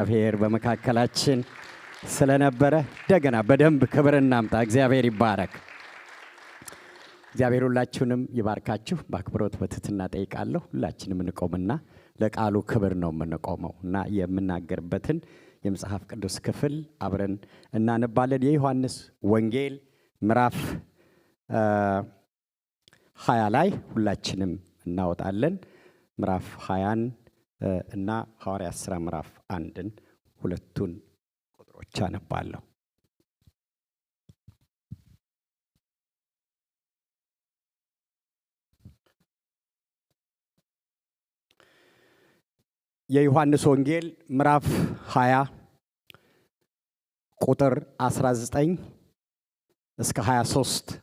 እግዚአብሔር በመካከላችን ስለነበረ እንደገና በደንብ ክብር እናምጣ። እግዚአብሔር ይባረክ። እግዚአብሔር ሁላችሁንም ይባርካችሁ። በአክብሮት በትህትና ጠይቃለሁ። ሁላችንም እንቆምና ለቃሉ ክብር ነው የምንቆመው እና የምናገርበትን የመጽሐፍ ቅዱስ ክፍል አብረን እናነባለን። የዮሐንስ ወንጌል ምዕራፍ 20 ላይ ሁላችንም እናወጣለን። ምዕራፍ 20 እና ሐዋርያት ሥራ ምዕራፍ 1ን ሁለቱን ቁጥሮች አነባለሁ። የዮሐንስ ወንጌል ምዕራፍ 20 ቁጥር 19 እስከ 23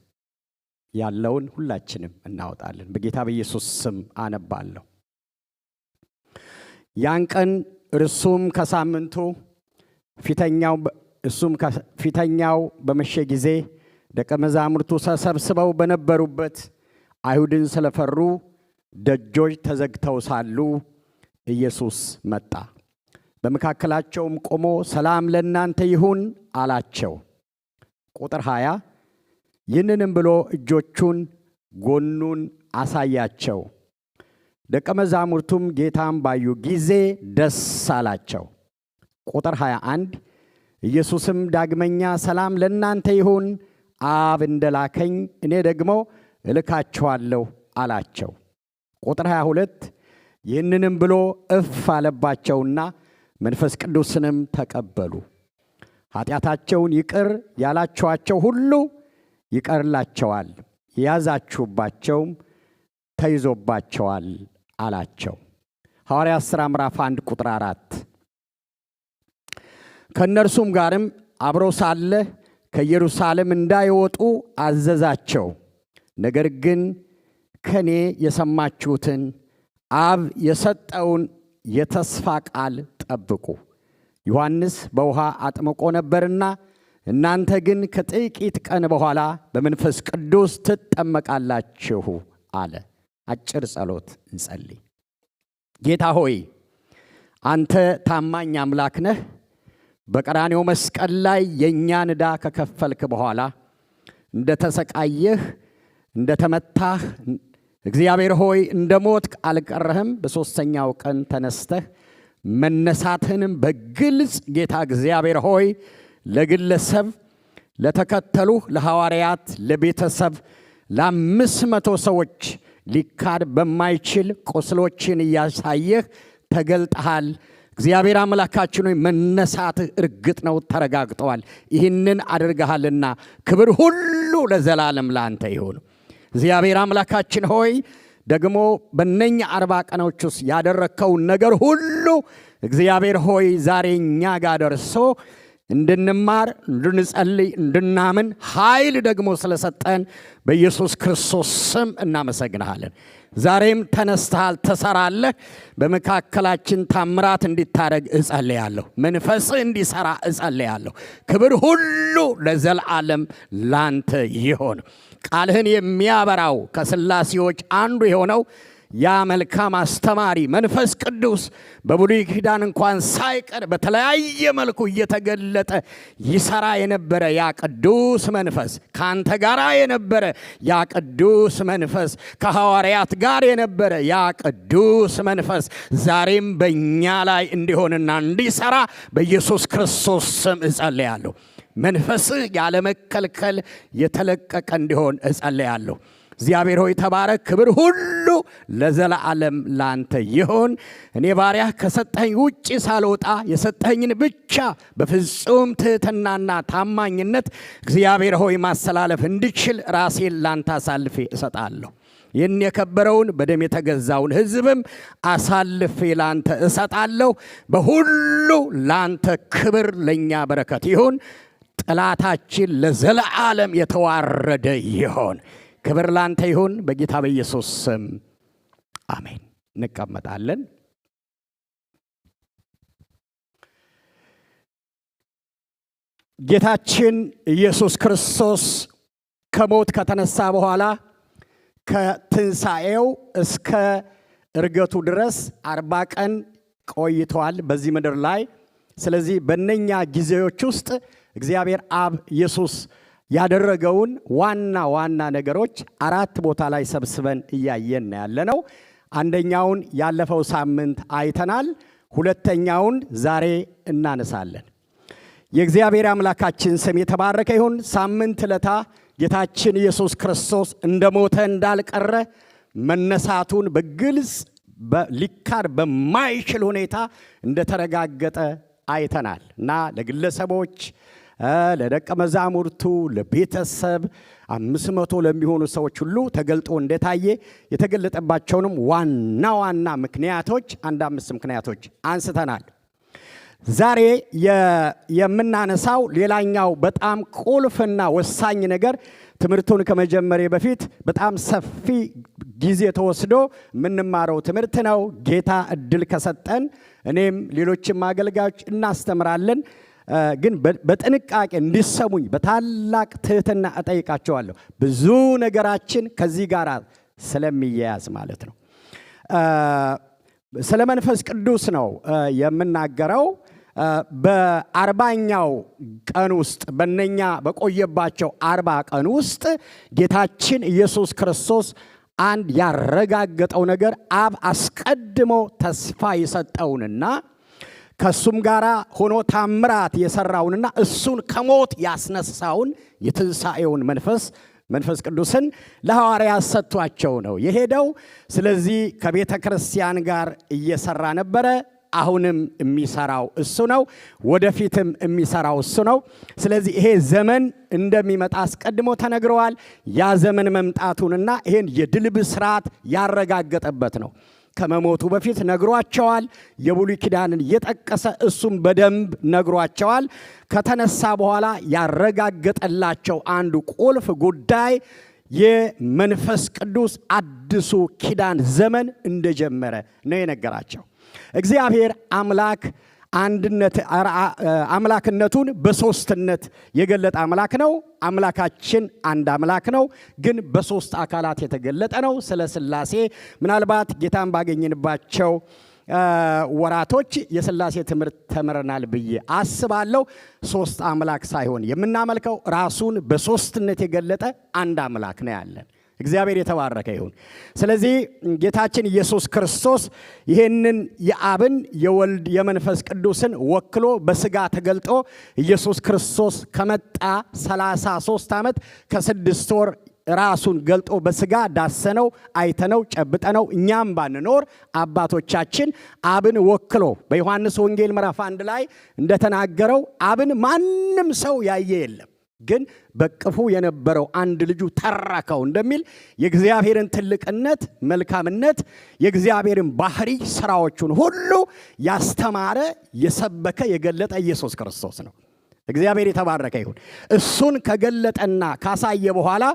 ያለውን ሁላችንም እናወጣለን። በጌታ በኢየሱስ ስም አነባለሁ። ያን ቀን እርሱም ፊተኛው በመሸ ጊዜ ደቀ መዛሙርቱ ተሰብስበው በነበሩበት አይሁድን ስለፈሩ ደጆች ተዘግተው ሳሉ ኢየሱስ መጣ። በመካከላቸውም ቆሞ ሰላም ለእናንተ ይሁን አላቸው። ቁጥር 20 ይህንንም ብሎ እጆቹን ጎኑን አሳያቸው። ደቀ መዛሙርቱም ጌታን ባዩ ጊዜ ደስ አላቸው። ቁጥር 21 ኢየሱስም ዳግመኛ ሰላም ለእናንተ ይሁን፣ አብ እንደላከኝ እኔ ደግሞ እልካችኋለሁ አላቸው። ቁጥር 22 ይህንንም ብሎ እፍ አለባቸውና መንፈስ ቅዱስንም ተቀበሉ። ኃጢአታቸውን ይቅር ያላችኋቸው ሁሉ ይቀርላቸዋል፣ የያዛችሁባቸውም ተይዞባቸዋል አላቸው። ሐዋርያት ሥራ ምዕራፍ 1 ቁጥር 4 ከእነርሱም ጋርም አብሮ ሳለ ከኢየሩሳሌም እንዳይወጡ አዘዛቸው። ነገር ግን ከኔ የሰማችሁትን አብ የሰጠውን የተስፋ ቃል ጠብቁ። ዮሐንስ በውሃ አጥምቆ ነበርና እናንተ ግን ከጥቂት ቀን በኋላ በመንፈስ ቅዱስ ትጠመቃላችሁ አለ። አጭር ጸሎት እንጸልይ። ጌታ ሆይ አንተ ታማኝ አምላክ ነህ። በቀራንዮ መስቀል ላይ የእኛን ዕዳ ከከፈልክ በኋላ እንደተሰቃየህ እንደተመታህ እግዚአብሔር ሆይ እንደ ሞትክ አልቀረህም። በሦስተኛው ቀን ተነስተህ መነሳትህንም በግልጽ ጌታ እግዚአብሔር ሆይ ለግለሰብ ለተከተሉህ ለሐዋርያት ለቤተሰብ ለ500 ሰዎች ሊካድ በማይችል ቁስሎችን እያሳየህ ተገልጠሃል። እግዚአብሔር አምላካችን ሆይ መነሳትህ እርግጥ ነው፣ ተረጋግጠዋል። ይህንን አድርገሃልና ክብር ሁሉ ለዘላለም ላንተ ይሁን። እግዚአብሔር አምላካችን ሆይ ደግሞ በእነኛ 40 ቀኖች ውስጥ ያደረግከውን ነገር ሁሉ እግዚአብሔር ሆይ ዛሬ እኛ ጋር ደርሶ እንድንማር እንድንጸልይ እንድናምን ኃይል ደግሞ ስለሰጠን በኢየሱስ ክርስቶስ ስም እናመሰግንሃለን። ዛሬም ተነስተሃል፣ ተሰራለህ። በመካከላችን ታምራት እንዲታረግ እጸልያለሁ። መንፈስህ እንዲሰራ እጸልያለሁ። ክብር ሁሉ ለዘላለም ላንተ ይሆን። ቃልህን የሚያበራው ከሥላሴዎች አንዱ የሆነው ያ መልካም አስተማሪ መንፈስ ቅዱስ በብሉይ ኪዳን እንኳን ሳይቀር በተለያየ መልኩ እየተገለጠ ይሰራ የነበረ ያ ቅዱስ መንፈስ፣ ካንተ ጋር የነበረ ያ ቅዱስ መንፈስ፣ ከሐዋርያት ጋር የነበረ ያ ቅዱስ መንፈስ ዛሬም በእኛ ላይ እንዲሆንና እንዲሰራ በኢየሱስ ክርስቶስ ስም እጸልያለሁ። መንፈስህ ያለመከልከል የተለቀቀ እንዲሆን እጸልያለሁ። እግዚአብሔር ሆይ ተባረክ። ክብር ሁሉ ለዘላለም ላንተ ይሁን። እኔ ባሪያህ ከሰጠኝ ውጪ ሳልወጣ የሰጠኝን ብቻ በፍጹም ትህትናና ታማኝነት እግዚአብሔር ሆይ ማስተላለፍ እንድችል ራሴን ላንተ አሳልፌ እሰጣለሁ። ይህን የከበረውን በደም የተገዛውን ሕዝብም አሳልፌ ላንተ እሰጣለሁ። በሁሉ ላንተ ክብር፣ ለእኛ በረከት ይሁን። ጠላታችን ለዘላለም የተዋረደ ይሁን። ክብር ላንተ ይሁን። በጌታ በኢየሱስ ስም አሜን። እንቀመጣለን። ጌታችን ኢየሱስ ክርስቶስ ከሞት ከተነሳ በኋላ ከትንሣኤው እስከ እርገቱ ድረስ 40 ቀን ቆይቷል በዚህ ምድር ላይ። ስለዚህ በእነኛ ጊዜዎች ውስጥ እግዚአብሔር አብ ኢየሱስ ያደረገውን ዋና ነገሮች 4 ቦታ ላይ ሰብስበን እያየን ያለነው። አንደኛውን ያለፈው ሳምንት አይተናል። ሁለተኛውን ዛሬ እናነሳለን። የእግዚአብሔር አምላካችን ስም የተባረከ ይሁን። ሳምንት ለታ ጌታችን ኢየሱስ ክርስቶስ እንደሞተ እንዳልቀረ መነሳቱን በግልጽ ሊካድ በማይችል ሁኔታ እንደተረጋገጠ አይተናል እና ለግለሰቦች፣ ለደቀ መዛሙርቱ፣ ለቤተሰብ 500 ለሚሆኑ ሰዎች ሁሉ ተገልጦ እንደታየ የተገለጠባቸውንም ዋና ምክንያቶች 5 ምክንያቶች አንስተናል። ዛሬ የምናነሳው ሌላኛው በጣም ቁልፍና ወሳኝ ነገር ትምህርቱን ከመጀመሬ በፊት በጣም ሰፊ ጊዜ ተወስዶ የምንማረው ትምህርት ነው። ጌታ እድል ከሰጠን እኔም ሌሎችም አገልጋዮች እናስተምራለን። ግን በጥንቃቄ እንዲሰሙኝ በታላቅ ትህትና እጠይቃቸዋለሁ። ብዙ ነገራችን ከዚህ ጋር ስለሚያያዝ ማለት ነው። ስለ መንፈስ ቅዱስ ነው የምናገረው። በ40ኛው ቀን ውስጥ በእነኛ በቆየባቸው 40 ቀን ውስጥ ጌታችን ኢየሱስ ክርስቶስ አንድ ያረጋገጠው ነገር አብ አስቀድሞ ተስፋ የሰጠውንና ከሱም ጋር ሆኖ ታምራት የሰራውንና እሱን ከሞት ያስነሳውን የትንሣኤውን መንፈስ ቅዱስን ለሐዋርያት ሰጥቷቸው ነው የሄደው። ስለዚህ ከቤተ ክርስቲያን ጋር እየሰራ ነበረ። አሁንም የሚሰራው እሱ ነው፣ ወደፊትም የሚሰራው እሱ ነው። ስለዚህ ይሄ ዘመን እንደሚመጣ አስቀድሞ ተነግረዋል። ያ ዘመን መምጣቱንና ይሄን የድል ብስራት ያረጋገጠበት ነው። ከመሞቱ በፊት ነግሯቸዋል። የብሉይ ኪዳንን እየጠቀሰ እሱም በደንብ ነግሯቸዋል። ከተነሳ በኋላ ያረጋገጠላቸው አንዱ ቁልፍ ጉዳይ የመንፈስ ቅዱስ አዲሱ ኪዳን ዘመን እንደጀመረ ነው የነገራቸው። እግዚአብሔር አምላክነቱን በሶስትነት የገለጠ አምላክ ነው። አምላካችን አንድ አምላክ ነው፣ ግን በሶስት አካላት የተገለጠ ነው። ስለ ሥላሴ ምናልባት ጌታን ባገኘንባቸው ወራቶች የሥላሴ ትምህርት ተምረናል ብዬ አስባለሁ። ሶስት አምላክ ሳይሆን የምናመልከው ራሱን በሶስትነት የገለጠ አንድ አምላክ ነው ያለን። እግዚአብሔር የተባረከ ይሁን። ስለዚህ ጌታችን ኢየሱስ ክርስቶስ ይህንን የአብን የወልድ የመንፈስ ቅዱስን ወክሎ በስጋ ተገልጦ ኢየሱስ ክርስቶስ ከመጣ 33 ዓመት ከ6 ወር ራሱን ገልጦ በስጋ ዳሰነው፣ አይተነው፣ ጨብጠነው እኛም ባንኖር አባቶቻችን አብን ወክሎ በዮሐንስ ወንጌል ምዕራፍ 1 ላይ እንደተናገረው አብን ማንም ሰው ያየ የለም፣ ግን በቅፉ የነበረው አንድ ልጁ ተረከው እንደሚል የእግዚአብሔርን ትልቅነት፣ መልካምነት፣ የእግዚአብሔርን ባህሪ ስራዎቹን ሁሉ ያስተማረ የሰበከ የገለጠ ኢየሱስ ክርስቶስ ነው። እግዚአብሔር የተባረከ ይሁን። እሱን ከገለጠና ካሳየ በኋላ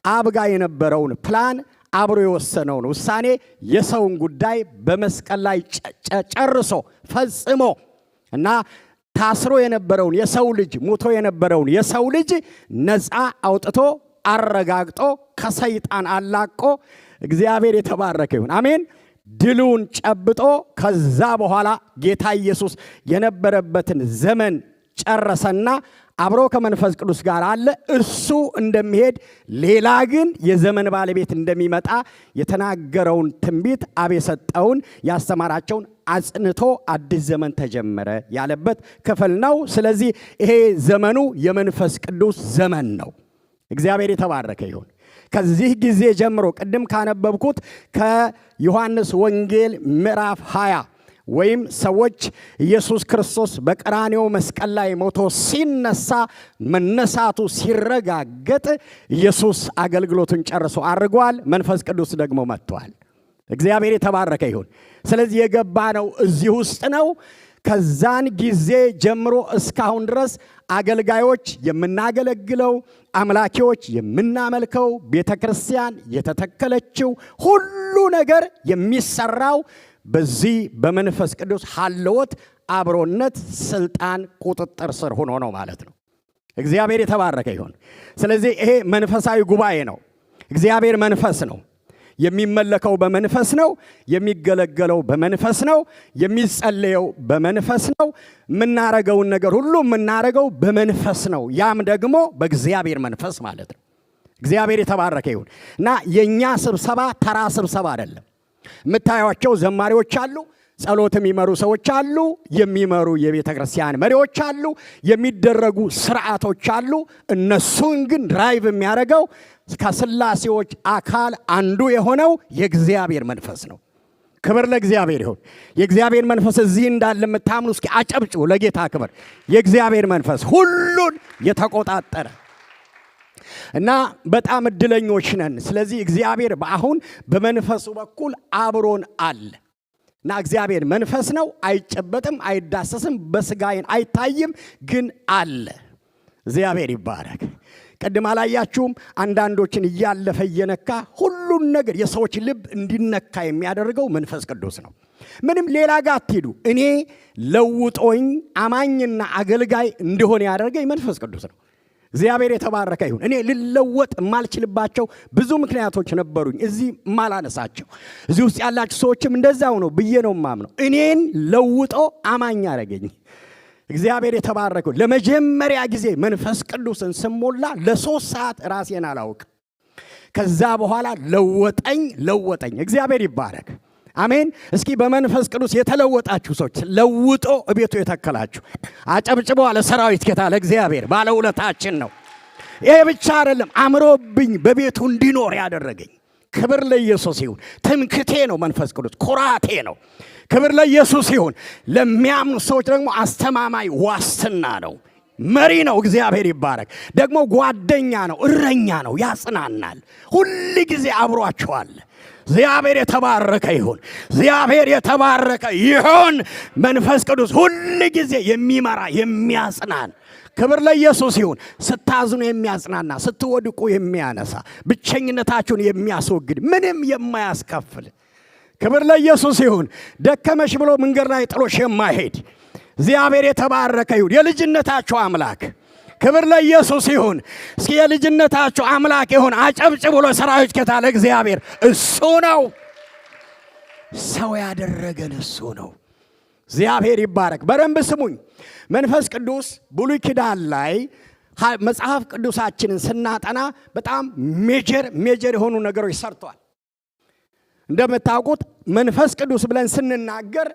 አብ ጋር የነበረውን ፕላን አብሮ የወሰነውን ውሳኔ የሰውን ጉዳይ በመስቀል ላይ ጨርሶ ፈጽሞ እና ታስሮ የነበረውን የሰው ልጅ ሞቶ የነበረውን የሰው ልጅ ነፃ አውጥቶ አረጋግጦ ከሰይጣን አላቆ እግዚአብሔር የተባረከ ይሁን አሜን። ድሉን ጨብጦ ከዛ በኋላ ጌታ ኢየሱስ የነበረበትን ዘመን ጨረሰና አብሮ ከመንፈስ ቅዱስ ጋር አለ። እሱ እንደሚሄድ ሌላ ግን የዘመን ባለቤት እንደሚመጣ የተናገረውን ትንቢት አብ የሰጠውን ያስተማራቸውን አጽንቶ አዲስ ዘመን ተጀመረ ያለበት ክፍል ነው። ስለዚህ ይሄ ዘመኑ የመንፈስ ቅዱስ ዘመን ነው። እግዚአብሔር የተባረከ ይሁን። ከዚህ ጊዜ ጀምሮ ቅድም ካነበብኩት ከዮሐንስ ወንጌል ምዕራፍ 20 ወይም ሰዎች ኢየሱስ ክርስቶስ በቀራንዮ መስቀል ላይ ሞቶ ሲነሳ መነሳቱ ሲረጋገጥ ኢየሱስ አገልግሎቱን ጨርሶ አድርጓል። መንፈስ ቅዱስ ደግሞ መጥቷል። እግዚአብሔር የተባረከ ይሁን። ስለዚህ የገባነው እዚህ ውስጥ ነው። ከዛን ጊዜ ጀምሮ እስካሁን ድረስ አገልጋዮች የምናገለግለው፣ አምላኪዎች የምናመልከው፣ ቤተክርስቲያን የተተከለችው ሁሉ ነገር የሚሰራው በዚህ በመንፈስ ቅዱስ ሐልወት፣ አብሮነት፣ ስልጣን፣ ቁጥጥር ስር ሆኖ ነው ማለት ነው። እግዚአብሔር የተባረከ ይሁን። ስለዚህ ይሄ መንፈሳዊ ጉባኤ ነው። እግዚአብሔር መንፈስ ነው። የሚመለከው በመንፈስ ነው፣ የሚገለገለው በመንፈስ ነው፣ የሚጸለየው በመንፈስ ነው። የምናረገውን ነገር ሁሉ የምናረገው በመንፈስ ነው። ያም ደግሞ በእግዚአብሔር መንፈስ ማለት ነው። እግዚአብሔር የተባረከ ይሁን እና የኛ ስብሰባ ተራ ስብሰባ አይደለም። የምታዩቸው ዘማሪዎች አሉ፣ ጸሎት የሚመሩ ሰዎች አሉ፣ የሚመሩ የቤተ ክርስቲያን መሪዎች አሉ፣ የሚደረጉ ስርዓቶች አሉ። እነሱን ግን ድራይቭ የሚያደርገው ከሥላሴዎች አካል አንዱ የሆነው የእግዚአብሔር መንፈስ ነው። ክብር ለእግዚአብሔር ይሁን። የእግዚአብሔር መንፈስ እዚህ እንዳለ የምታምኑ እስኪ አጨብጭቡ ለጌታ ክብር። የእግዚአብሔር መንፈስ ሁሉን የተቆጣጠረ እና በጣም እድለኞች ነን። ስለዚህ እግዚአብሔር አሁን በመንፈሱ በኩል አብሮን አለ እና እግዚአብሔር መንፈስ ነው። አይጨበጥም፣ አይዳሰስም፣ በስጋዬን አይታይም፣ ግን አለ። እግዚአብሔር ይባረክ። ቀድማ ላያችሁም አንዳንዶችን እያለፈ እየነካ ሁሉን ነገር የሰዎች ልብ እንዲነካ የሚያደርገው መንፈስ ቅዱስ ነው። ምንም ሌላ ጋር አትሄዱ። እኔ ለውጦኝ አማኝና አገልጋይ እንደሆነ ያደረገኝ መንፈስ ቅዱስ ነው። እግዚአብሔር የተባረከ ይሁን። እኔ ልለወጥ የማልችልባቸው ብዙ ምክንያቶች ነበሩኝ፣ እዚህ ማላነሳቸው። እዚህ ውስጥ ያላችሁ ሰዎችም እንደዛው ነው ብዬ ነው የማምነው። እኔን ለውጦ አማኝ አደረገኝ። እግዚአብሔር የተባረከው። ለመጀመሪያ ጊዜ መንፈስ ቅዱስን ስሞላ ለ3 ሰዓት ራሴን አላውቅም። ከዛ በኋላ ለወጠኝ። እግዚአብሔር ይባረክ። አሜን። እስኪ በመንፈስ ቅዱስ የተለወጣችሁ ሰዎች ለውጦ እቤቱ የተከላችሁ አጨብጭቦ አለ ሰራዊት ጌታ ለእግዚአብሔር ባለውለታችን ነው። ይሄ ብቻ አይደለም፣ አምሮብኝ በቤቱ እንዲኖር ያደረገኝ። ክብር ለኢየሱስ ይሁን። ትምክቴ ነው መንፈስ ቅዱስ፣ ኩራቴ ነው። ክብር ለኢየሱስ ይሁን። ለሚያምኑ ሰዎች ደግሞ አስተማማኝ ዋስትና ነው፣ መሪ ነው። እግዚአብሔር ይባረክ። ደግሞ ጓደኛ ነው፣ እረኛ ነው፣ ያጽናናል። ሁሉ ጊዜ አብሯቸዋል። እግዚአብሔር የተባረከ ይሁን። እግዚአብሔር የተባረከ ይሁን። መንፈስ ቅዱስ ሁሉ ጊዜ የሚመራ የሚያጽናን። ክብር ለኢየሱስ ይሁን። ስታዝኑ የሚያጽናና፣ ስትወድቁ የሚያነሳ፣ ብቸኝነታችሁን የሚያስወግድ፣ ምንም የማያስከፍል። ክብር ለኢየሱስ ይሁን። ደከመሽ ብሎ መንገድ ላይ ጥሎሽ የማይሄድ እግዚአብሔር የተባረከ ይሁን። የልጅነታችሁ አምላክ። ክብር ለኢየሱስ ይሁን። እስኪ የልጅነታችሁ አምላክ ይሁን አጨብጭቡ ለሰራዊት ጌታ ለእግዚአብሔር። እሱ ነው ሰው ያደረገን፣ እሱ ነው። እግዚአብሔር ይባረክ። በደንብ ስሙኝ። መንፈስ ቅዱስ ብሉይ ኪዳን ላይ መጽሐፍ ቅዱሳችንን ስናጠና በጣም ሜጀር የሆኑ ነገሮች ሰርቷል። እንደምታውቁት መንፈስ ቅዱስ ብለን ስንናገር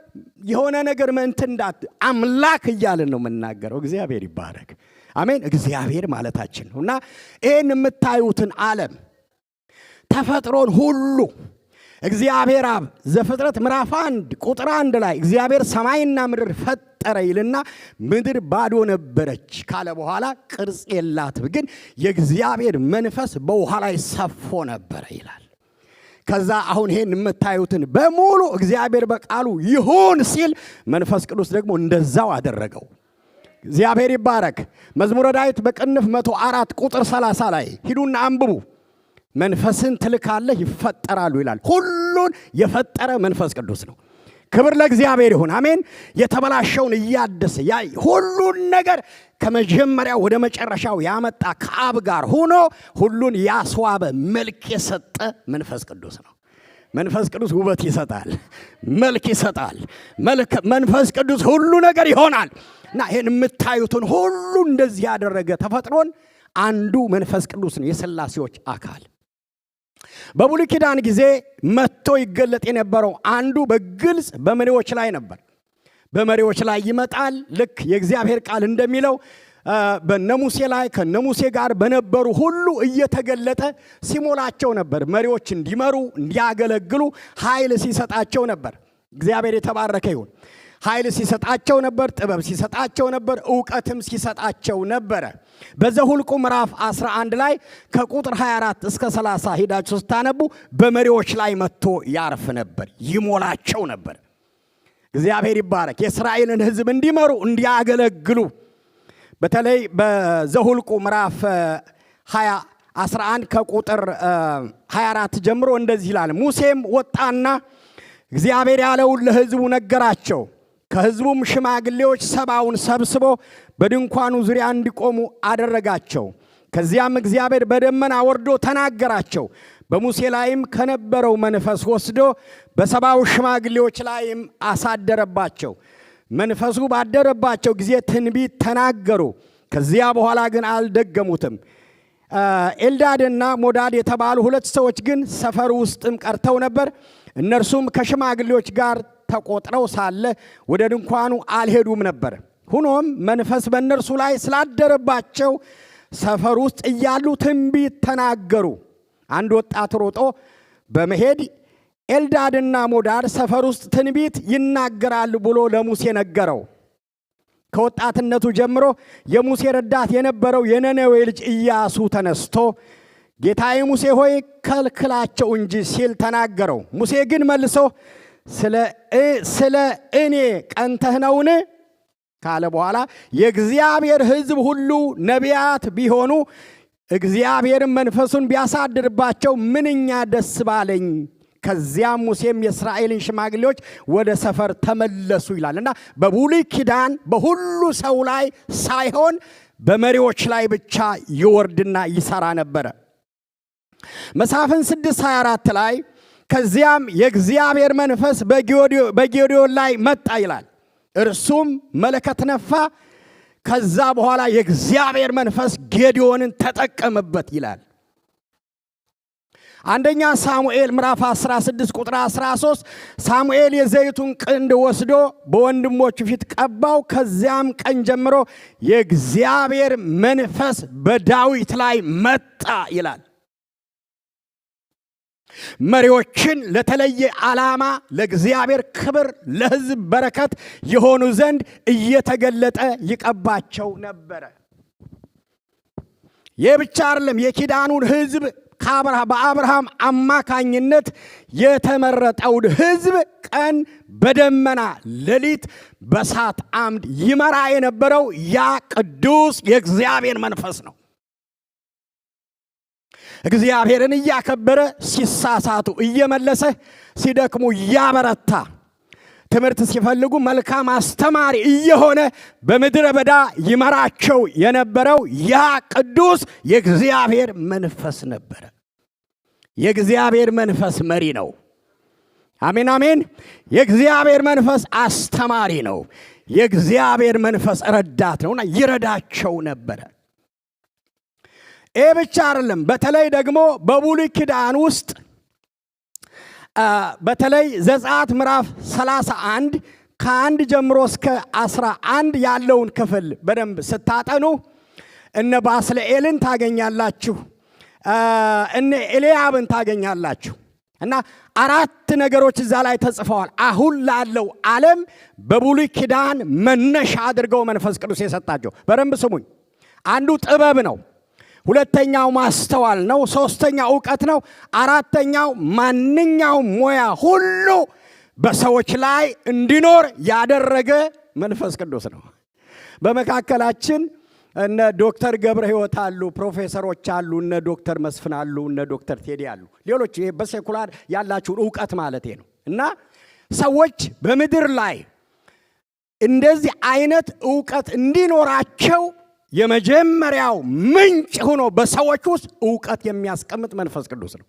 የሆነ ነገር መንትንዳት አምላክ እያልን ነው የምናገረው። እግዚአብሔር ይባረክ። አሜን። እግዚአብሔር ማለታችን ነው እና ይህን የምታዩትን ዓለም ተፈጥሮን ሁሉ እግዚአብሔር አብ ዘፍጥረት ምዕራፍ 1 ቁጥር 1 ላይ እግዚአብሔር ሰማይና ምድር ፈጠረ ይልና ምድር ባዶ ነበረች ካለ በኋላ ቅርጽ የላትም፣ ግን የእግዚአብሔር መንፈስ በውሃ ላይ ሰፎ ነበረ ይላል። ከዛ አሁን ይሄን የምታዩትን በሙሉ እግዚአብሔር በቃሉ ይሁን ሲል መንፈስ ቅዱስ ደግሞ እንደዛው አደረገው። እግዚአብሔር ይባረክ። መዝሙረ ዳዊት በቅንፍ 104 ቁጥር 30 ላይ ሂዱና አንብቡ። መንፈስን ትልካለህ ይፈጠራሉ ይላል። ሁሉን የፈጠረ መንፈስ ቅዱስ ነው። ክብር ለእግዚአብሔር ይሁን። አሜን። የተበላሸውን እያደሰ ሁሉን ነገር ከመጀመሪያ ወደ መጨረሻው ያመጣ ከአብ ጋር ሆኖ ሁሉን ያስዋበ መልክ የሰጠ መንፈስ ቅዱስ ነው። መንፈስ ቅዱስ ውበት ይሰጣል፣ መልክ ይሰጣል። መንፈስ ቅዱስ ሁሉ ነገር ይሆናል እና ይሄን የምታዩትን ሁሉ እንደዚህ ያደረገ ተፈጥሮን አንዱ መንፈስ ቅዱስ ነው፣ የሥላሴዎች አካል። በብሉይ ኪዳን ጊዜ መጥቶ ይገለጥ የነበረው አንዱ በግልጽ በመሪዎች ላይ ነበር። በመሪዎች ላይ ይመጣል። ልክ የእግዚአብሔር ቃል እንደሚለው በነሙሴ ላይ ከነሙሴ ጋር በነበሩ ሁሉ እየተገለጠ ሲሞላቸው ነበር። መሪዎች እንዲመሩ እንዲያገለግሉ ኃይል ሲሰጣቸው ነበር። እግዚአብሔር የተባረከ ይሁን። ኃይል ሲሰጣቸው ነበር፣ ጥበብ ሲሰጣቸው ነበር፣ ዕውቀትም ሲሰጣቸው ነበረ። በዘኍልቍ ምዕራፍ 11 ላይ ከቁጥር 24 እስከ 30 ሄዳችሁ ስታነቡ በመሪዎች ላይ መጥቶ ያርፍ ነበር፣ ይሞላቸው ነበር። እግዚአብሔር ይባረክ። የእስራኤልን ሕዝብ እንዲመሩ እንዲያገለግሉ በተለይ በዘኍልቍ ምዕራፍ 11 ከቁጥር 24 ጀምሮ እንደዚህ ይላል። ሙሴም ወጣና እግዚአብሔር ያለውን ለሕዝቡ ነገራቸው። ከሕዝቡም ሽማግሌዎች 70ውን ሰብስቦ በድንኳኑ ዙሪያ እንዲቆሙ አደረጋቸው። ከዚያም እግዚአብሔር በደመና ወርዶ ተናገራቸው። በሙሴ ላይም ከነበረው መንፈስ ወስዶ በሰባው ሽማግሌዎች ላይም አሳደረባቸው። መንፈሱ ባደረባቸው ጊዜ ትንቢት ተናገሩ። ከዚያ በኋላ ግን አልደገሙትም። ኤልዳድና ሞዳድ የተባሉ ሁለት ሰዎች ግን ሰፈር ውስጥም ቀርተው ነበር። እነርሱም ከሽማግሌዎች ጋር ተቆጥረው ሳለ ወደ ድንኳኑ አልሄዱም ነበር። ሆኖም መንፈስ በእነርሱ ላይ ስላደረባቸው ሰፈር ውስጥ እያሉ ትንቢት ተናገሩ። አንድ ወጣት ሮጦ በመሄድ ኤልዳድና ሞዳድ ሰፈር ውስጥ ትንቢት ይናገራሉ ብሎ ለሙሴ ነገረው። ከወጣትነቱ ጀምሮ የሙሴ ረዳት የነበረው የነነዌ ልጅ ኢያሱ ተነስቶ ጌታዬ ሙሴ ሆይ ከልክላቸው እንጂ ሲል ተናገረው። ሙሴ ግን መልሶ ስለ እኔ ቀንተህ ነውን ካለ በኋላ የእግዚአብሔር ሕዝብ ሁሉ ነቢያት ቢሆኑ እግዚአብሔርን መንፈሱን ቢያሳድርባቸው ምንኛ ደስ ባለኝ። ከዚያም ሙሴም የእስራኤልን ሽማግሌዎች ወደ ሰፈር ተመለሱ ይላል እና በብሉይ ኪዳን በሁሉ ሰው ላይ ሳይሆን በመሪዎች ላይ ብቻ ይወርድና ይሰራ ነበረ። መሳፍንት 6:24 ላይ ከዚያም የእግዚአብሔር መንፈስ በጌዴዎን ላይ መጣ ይላል። እርሱም መለከት ነፋ። ከዛ በኋላ የእግዚአብሔር መንፈስ ጌዴዎንን ተጠቀመበት ይላል። አንደኛ ሳሙኤል ምዕራፍ 16 ቁጥር 13 ሳሙኤል የዘይቱን ቅንድ ወስዶ በወንድሞቹ ፊት ቀባው። ከዚያም ቀን ጀምሮ የእግዚአብሔር መንፈስ በዳዊት ላይ መጣ ይላል። መሪዎችን ለተለየ ዓላማ ለእግዚአብሔር ክብር ለሕዝብ በረከት የሆኑ ዘንድ እየተገለጠ ይቀባቸው ነበረ። ይህ ብቻ አይደለም። የኪዳኑን ሕዝብ በአብርሃም አማካኝነት የተመረጠውን ሕዝብ ቀን በደመና ሌሊት በእሳት አምድ ይመራ የነበረው ያ ቅዱስ የእግዚአብሔር መንፈስ ነው። እግዚአብሔርን እያከበረ ሲሳሳቱ እየመለሰ ሲደክሙ እያበረታ ትምህርት ሲፈልጉ መልካም አስተማሪ እየሆነ በምድረ በዳ ይመራቸው የነበረው ያ ቅዱስ የእግዚአብሔር መንፈስ ነበረ። የእግዚአብሔር መንፈስ መሪ ነው። አሜን አሜን። የእግዚአብሔር መንፈስ አስተማሪ ነው። የእግዚአብሔር መንፈስ ረዳት ነውና ይረዳቸው ነበረ። ይህ ብቻ አይደለም። በተለይ ደግሞ በብሉይ ኪዳን ውስጥ በተለይ ዘጸአት ምዕራፍ 31 ከ1 ጀምሮ እስከ 11 ያለውን ክፍል በደንብ ስታጠኑ እነ ባስልኤልን ታገኛላችሁ፣ እነ ኤልያብን ታገኛላችሁ እና 4 ነገሮች እዛ ላይ ተጽፈዋል። አሁን ላለው ዓለም በብሉይ ኪዳን መነሻ አድርገው መንፈስ ቅዱስ የሰጣቸው። በደንብ ስሙኝ። አንዱ ጥበብ ነው። ሁለተኛው ማስተዋል ነው። ሶስተኛው ዕውቀት ነው። አራተኛው ማንኛውም ሙያ ሁሉ በሰዎች ላይ እንዲኖር ያደረገ መንፈስ ቅዱስ ነው። በመካከላችን እነ ዶክተር ገብረ ሕይወት አሉ፣ ፕሮፌሰሮች አሉ፣ እነ ዶክተር መስፍን አሉ፣ እነ ዶክተር ቴዲ አሉ። ሌሎች በሴኩላር ያላችሁን ዕውቀት ማለቴ ነው። እና ሰዎች በምድር ላይ እንደዚህ አይነት ዕውቀት እንዲኖራቸው የመጀመሪያው ምንጭ ሆኖ በሰዎች ውስጥ ዕውቀት የሚያስቀምጥ መንፈስ ቅዱስ ነው።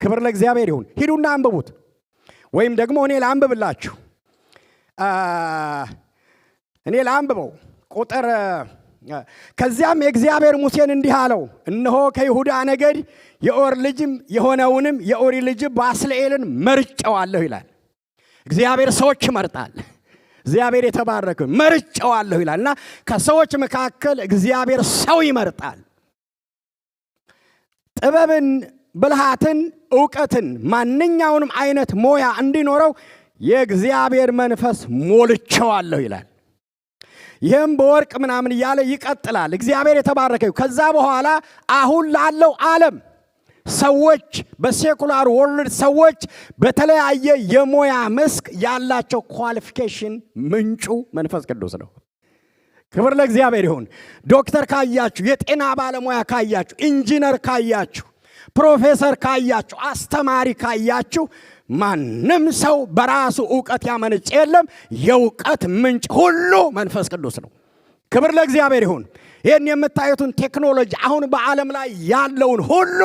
ክብር ለእግዚአብሔር ይሁን። ሂዱና አንብቡት፣ ወይም ደግሞ እኔ ላንብብላችሁ። እኔ ላንብበው ቁጥር ከዚያም የእግዚአብሔር ሙሴን እንዲህ አለው፣ እነሆ ከይሁዳ ነገድ የኦር ልጅም የሆነውንም የኦሪ ልጅ ባስልኤልን መርጨዋለሁ ይላል። እግዚአብሔር ሰዎች ይመርጣል። እግዚአብሔር የተባረከ መርጨዋለሁ ይላልና ከሰዎች መካከል እግዚአብሔር ሰው ይመርጣል። ጥበብን፣ ብልሃትን፣ ዕውቀትን ማንኛውንም አይነት ሞያ እንዲኖረው የእግዚአብሔር መንፈስ ሞልቼዋለሁ ይላል። ይህም በወርቅ ምናምን እያለ ይቀጥላል። እግዚአብሔር የተባረከ። ከዛ በኋላ አሁን ላለው ዓለም ሰዎች በሴኩላር ወርልድ ሰዎች በተለያየ የሞያ መስክ ያላቸው ኳሊፊኬሽን ምንጩ መንፈስ ቅዱስ ነው። ክብር ለእግዚአብሔር ይሁን። ዶክተር ካያችሁ፣ የጤና ባለሙያ ካያችሁ፣ ኢንጂነር ካያችሁ፣ ፕሮፌሰር ካያችሁ፣ አስተማሪ ካያችሁ ማንም ሰው በራሱ ዕውቀት ያመነጭ የለም። የዕውቀት ምንጭ ሁሉ መንፈስ ቅዱስ ነው። ክብር ለእግዚአብሔር ይሁን። ይህን የምታዩትን ቴክኖሎጂ አሁን በዓለም ላይ ያለውን ሁሉ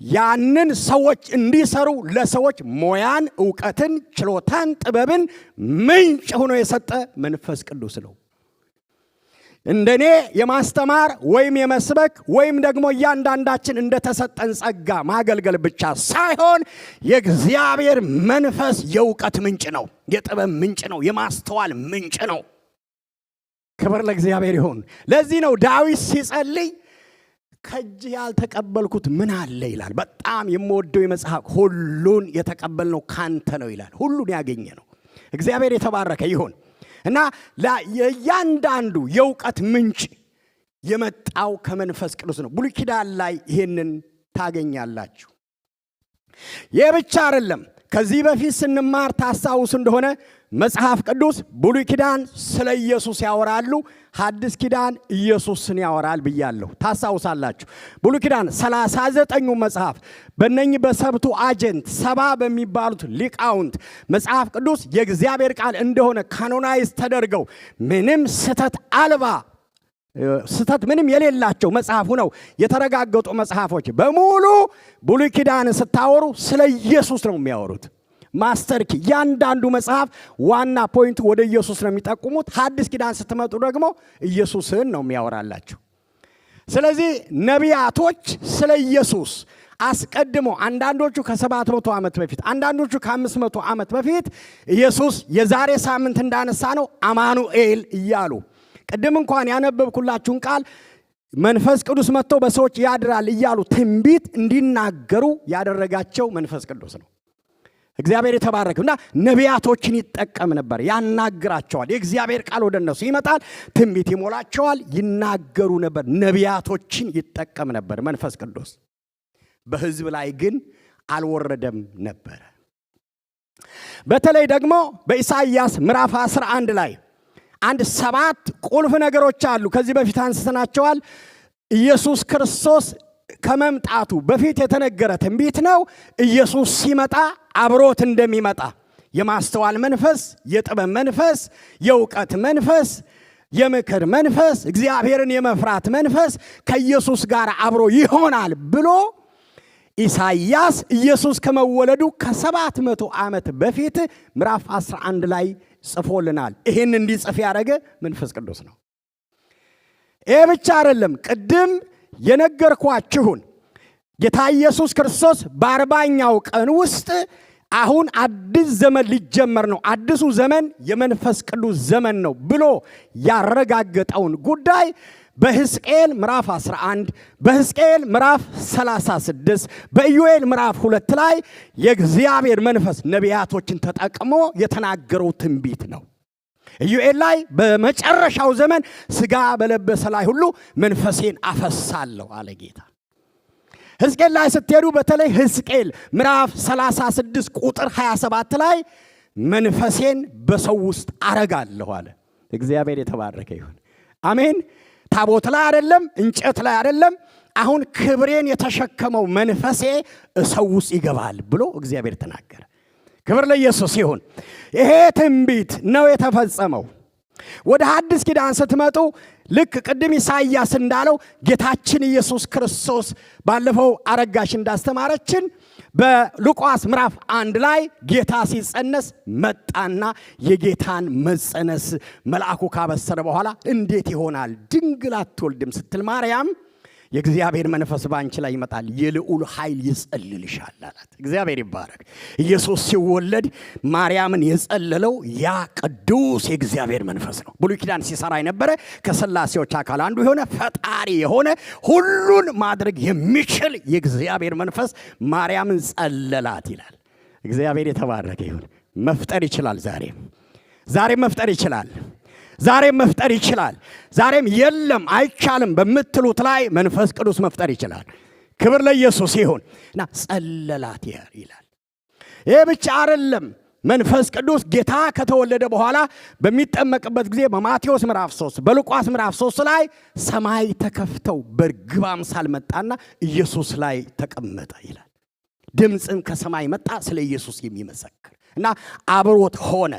ያንን ሰዎች እንዲሰሩ ለሰዎች ሞያን፣ ዕውቀትን፣ ችሎታን፣ ጥበብን ምንጭ ሆኖ የሰጠ መንፈስ ቅዱስ ነው። እንደኔ የማስተማር ወይም የመስበክ ወይም ደግሞ እያንዳንዳችን እንደተሰጠን ጸጋ ማገልገል ብቻ ሳይሆን የእግዚአብሔር መንፈስ የዕውቀት ምንጭ ነው፣ የጥበብ ምንጭ ነው፣ የማስተዋል ምንጭ ነው። ክብር ለእግዚአብሔር ይሁን። ለዚህ ነው ዳዊት ሲጸልይ ከእጅ ያልተቀበልኩት ምን አለ ይላል። በጣም የምወደው የመጽሐፍ ሁሉን የተቀበልነው ካንተ ነው ይላል። ሁሉን ያገኘ ነው። እግዚአብሔር የተባረከ ይሁን። እና የእያንዳንዱ የዕውቀት ምንጭ የመጣው ከመንፈስ ቅዱስ ነው። ብሉይ ኪዳን ላይ ይሄንን ታገኛላችሁ። ይህ ብቻ አይደለም። ከዚህ በፊት ስንማር ታስታውሱ እንደሆነ መጽሐፍ ቅዱስ ብሉይ ኪዳን ስለ ኢየሱስ ያወራሉ፣ ሐዲስ ኪዳን ኢየሱስን ያወራል ብያለሁ። ታስታውሳላችሁ። ብሉይ ኪዳን 39ኙ መጽሐፍ በእነኚህ በሰብቱ አጀንት 70 በሚባሉት ሊቃውንት መጽሐፍ ቅዱስ የእግዚአብሔር ቃል እንደሆነ ካኖናይዝ ተደርገው ምንም ስተት ምንም የሌላቸው መጽሐፍ ነው የተረጋገጡ መጽሐፎች በሙሉ ብሉይ ኪዳን ስታወሩ ስለ ኢየሱስ ነው የሚያወሩት። ማስተር ኪ ያንዳንዱ መጽሐፍ ዋና ፖይንቱ ወደ ኢየሱስ ነው የሚጠቁሙት። ሐዲስ ኪዳን ስትመጡ ደግሞ ኢየሱስን ነው የሚያወራላችሁ። ስለዚህ ነቢያቶች ስለ ኢየሱስ አስቀድሞ አንዳንዶቹ ከ700 ዓመት በፊት አንዳንዶቹ ከ500 ዓመት በፊት ኢየሱስ የዛሬ ሳምንት እንዳነሳ ነው አማኑኤል እያሉ ቅድም እንኳን ያነበብኩላችሁን ቃል መንፈስ ቅዱስ መጥቶ በሰዎች ያድራል እያሉ ትንቢት እንዲናገሩ ያደረጋቸው መንፈስ ቅዱስ ነው። እግዚአብሔር የተባረከውና ነቢያቶችን ይጠቀም ነበር፣ ያናግራቸዋል። የእግዚአብሔር ቃል ወደ እነሱ ይመጣል፣ ትንቢት ይሞላቸዋል፣ ይናገሩ ነበር። ነቢያቶችን ይጠቀም ነበር መንፈስ ቅዱስ። በሕዝብ ላይ ግን አልወረደም ነበር። በተለይ ደግሞ በኢሳይያስ ምዕራፍ 11 ላይ አንድ 7 ቁልፍ ነገሮች አሉ። ከዚህ በፊት አንስተናቸዋል። ኢየሱስ ክርስቶስ ከመምጣቱ በፊት የተነገረ ትንቢት ነው። ኢየሱስ ሲመጣ አብሮት እንደሚመጣ የማስተዋል መንፈስ፣ የጥበብ መንፈስ፣ የዕውቀት መንፈስ፣ የምክር መንፈስ፣ እግዚአብሔርን የመፍራት መንፈስ ከኢየሱስ ጋር አብሮ ይሆናል ብሎ ኢሳይያስ ኢየሱስ ከመወለዱ ከ700 ዓመት በፊት ምዕራፍ 11 ላይ ጽፎልናል። ይሄን እንዲጽፍ ያደረገ መንፈስ ቅዱስ ነው። ይሄ ብቻ አይደለም። ቅድም የነገርኳችሁን ጌታ ኢየሱስ ክርስቶስ በ40ኛው ቀን ውስጥ አሁን አዲስ ዘመን ሊጀመር ነው፣ አዲሱ ዘመን የመንፈስ ቅዱስ ዘመን ነው ብሎ ያረጋገጠውን ጉዳይ በሕዝቅኤል ምዕራፍ 11 በሕዝቅኤል ምዕራፍ 36 በኢዮኤል ምዕራፍ 2 ላይ የእግዚአብሔር መንፈስ ነቢያቶችን ተጠቅሞ የተናገረው ትንቢት ነው። ኢዮኤል ላይ በመጨረሻው ዘመን ሥጋ በለበሰ ላይ ሁሉ መንፈሴን አፈሳለሁ አለ ጌታ። ሕዝቅኤል ላይ ስትሄዱ በተለይ ሕዝቅኤል ምዕራፍ 36 ቁጥር 27 ላይ መንፈሴን በሰው ውስጥ አረጋለሁ አለ። እግዚአብሔር የተባረከ ይሁን። አሜን። ታቦት ላይ አይደለም፣ እንጨት ላይ አይደለም። አሁን ክብሬን የተሸከመው መንፈሴ ሰው ውስጥ ይገባል ብሎ እግዚአብሔር ተናገረ። ክብር ለኢየሱስ ይሁን። ይሄ ትንቢት ነው የተፈጸመው። ወደ ሐዲስ ኪዳን ስትመጡ ልክ ቅድም ኢሳይያስ እንዳለው ጌታችን ኢየሱስ ክርስቶስ ባለፈው አረጋሽ እንዳስተማረችን በሉቃስ ምዕራፍ 1 ላይ ጌታ ሲጸነስ መጣና የጌታን መጸነስ መልአኩ ካበሰረ በኋላ እንዴት ይሆናል ድንግል አትወልድም ስትል ማርያም የእግዚአብሔር መንፈስ ባንቺ ላይ ይመጣል፣ የልዑል ኃይል ይጸልልሻል አላት። እግዚአብሔር ይባረክ። ኢየሱስ ሲወለድ ማርያምን የጸለለው ያ ቅዱስ የእግዚአብሔር መንፈስ ነው። ብሉይ ኪዳን ሲሰራ የነበረ ከሥላሴዎች አካል አንዱ የሆነ ፈጣሪ የሆነ ሁሉን ማድረግ የሚችል የእግዚአብሔር መንፈስ ማርያምን ጸለላት ይላል። እግዚአብሔር የተባረከ ይሁን። መፍጠር ይችላል። ዛሬም መፍጠር ይችላል። ዛሬም መፍጠር ይችላል። ዛሬም የለም አይቻልም በምትሉት ላይ መንፈስ ቅዱስ መፍጠር ይችላል። ክብር ለኢየሱስ ይሁን። እና ጸለላት ይላል። ይህ ብቻ አይደለም። መንፈስ ቅዱስ ጌታ ከተወለደ በኋላ በሚጠመቅበት ጊዜ በማቴዎስ ምዕራፍ 3 በሉቃስ ምዕራፍ 3 ላይ ሰማይ ተከፍተው በርግብ አምሳል መጣና ኢየሱስ ላይ ተቀመጠ ይላል። ድምፅም ከሰማይ መጣ ስለ ኢየሱስ የሚመሰክር እና አብሮት ሆነ።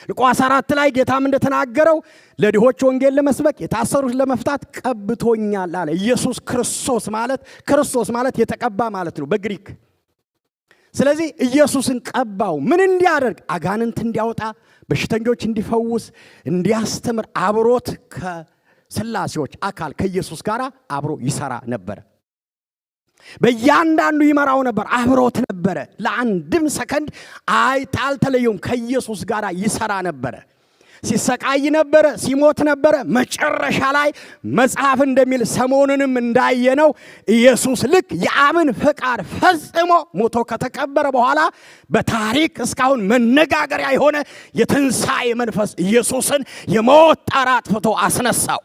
ሉቃስ 4 ላይ ጌታም እንደተናገረው ለድሆች ወንጌል ለመስበክ የታሰሩት ለመፍታት ቀብቶኛል አለ። ኢየሱስ ክርስቶስ ማለት የተቀባ ማለት ነው በግሪክ። ስለዚህ ኢየሱስን ቀባው ምን እንዲያደርግ? አጋንንት እንዲያወጣ፣ በሽተኞች እንዲፈውስ፣ እንዲያስተምር አብሮት ከሥላሴዎች አካል ከኢየሱስ ጋር አብሮ ይሰራ ነበር። በእያንዳንዱ ይመራው ነበር፣ አብሮት ነበረ። ለአንድም ሰከንድ አልተለየውም፣ ከኢየሱስ ጋር ይሰራ ነበረ። ሲሰቃይ ነበረ፣ ሲሞት ነበረ። መጨረሻ ላይ መጽሐፍ እንደሚል ሰሞኑንም እንዳየነው ኢየሱስ ልክ የአብን ፈቃድ ፈጽሞ ሞቶ ከተቀበረ በኋላ በታሪክ እስካሁን መነጋገሪያ የሆነ የትንሣኤ መንፈስ ኢየሱስን የሞት ጣር አጥፍቶ አስነሳው።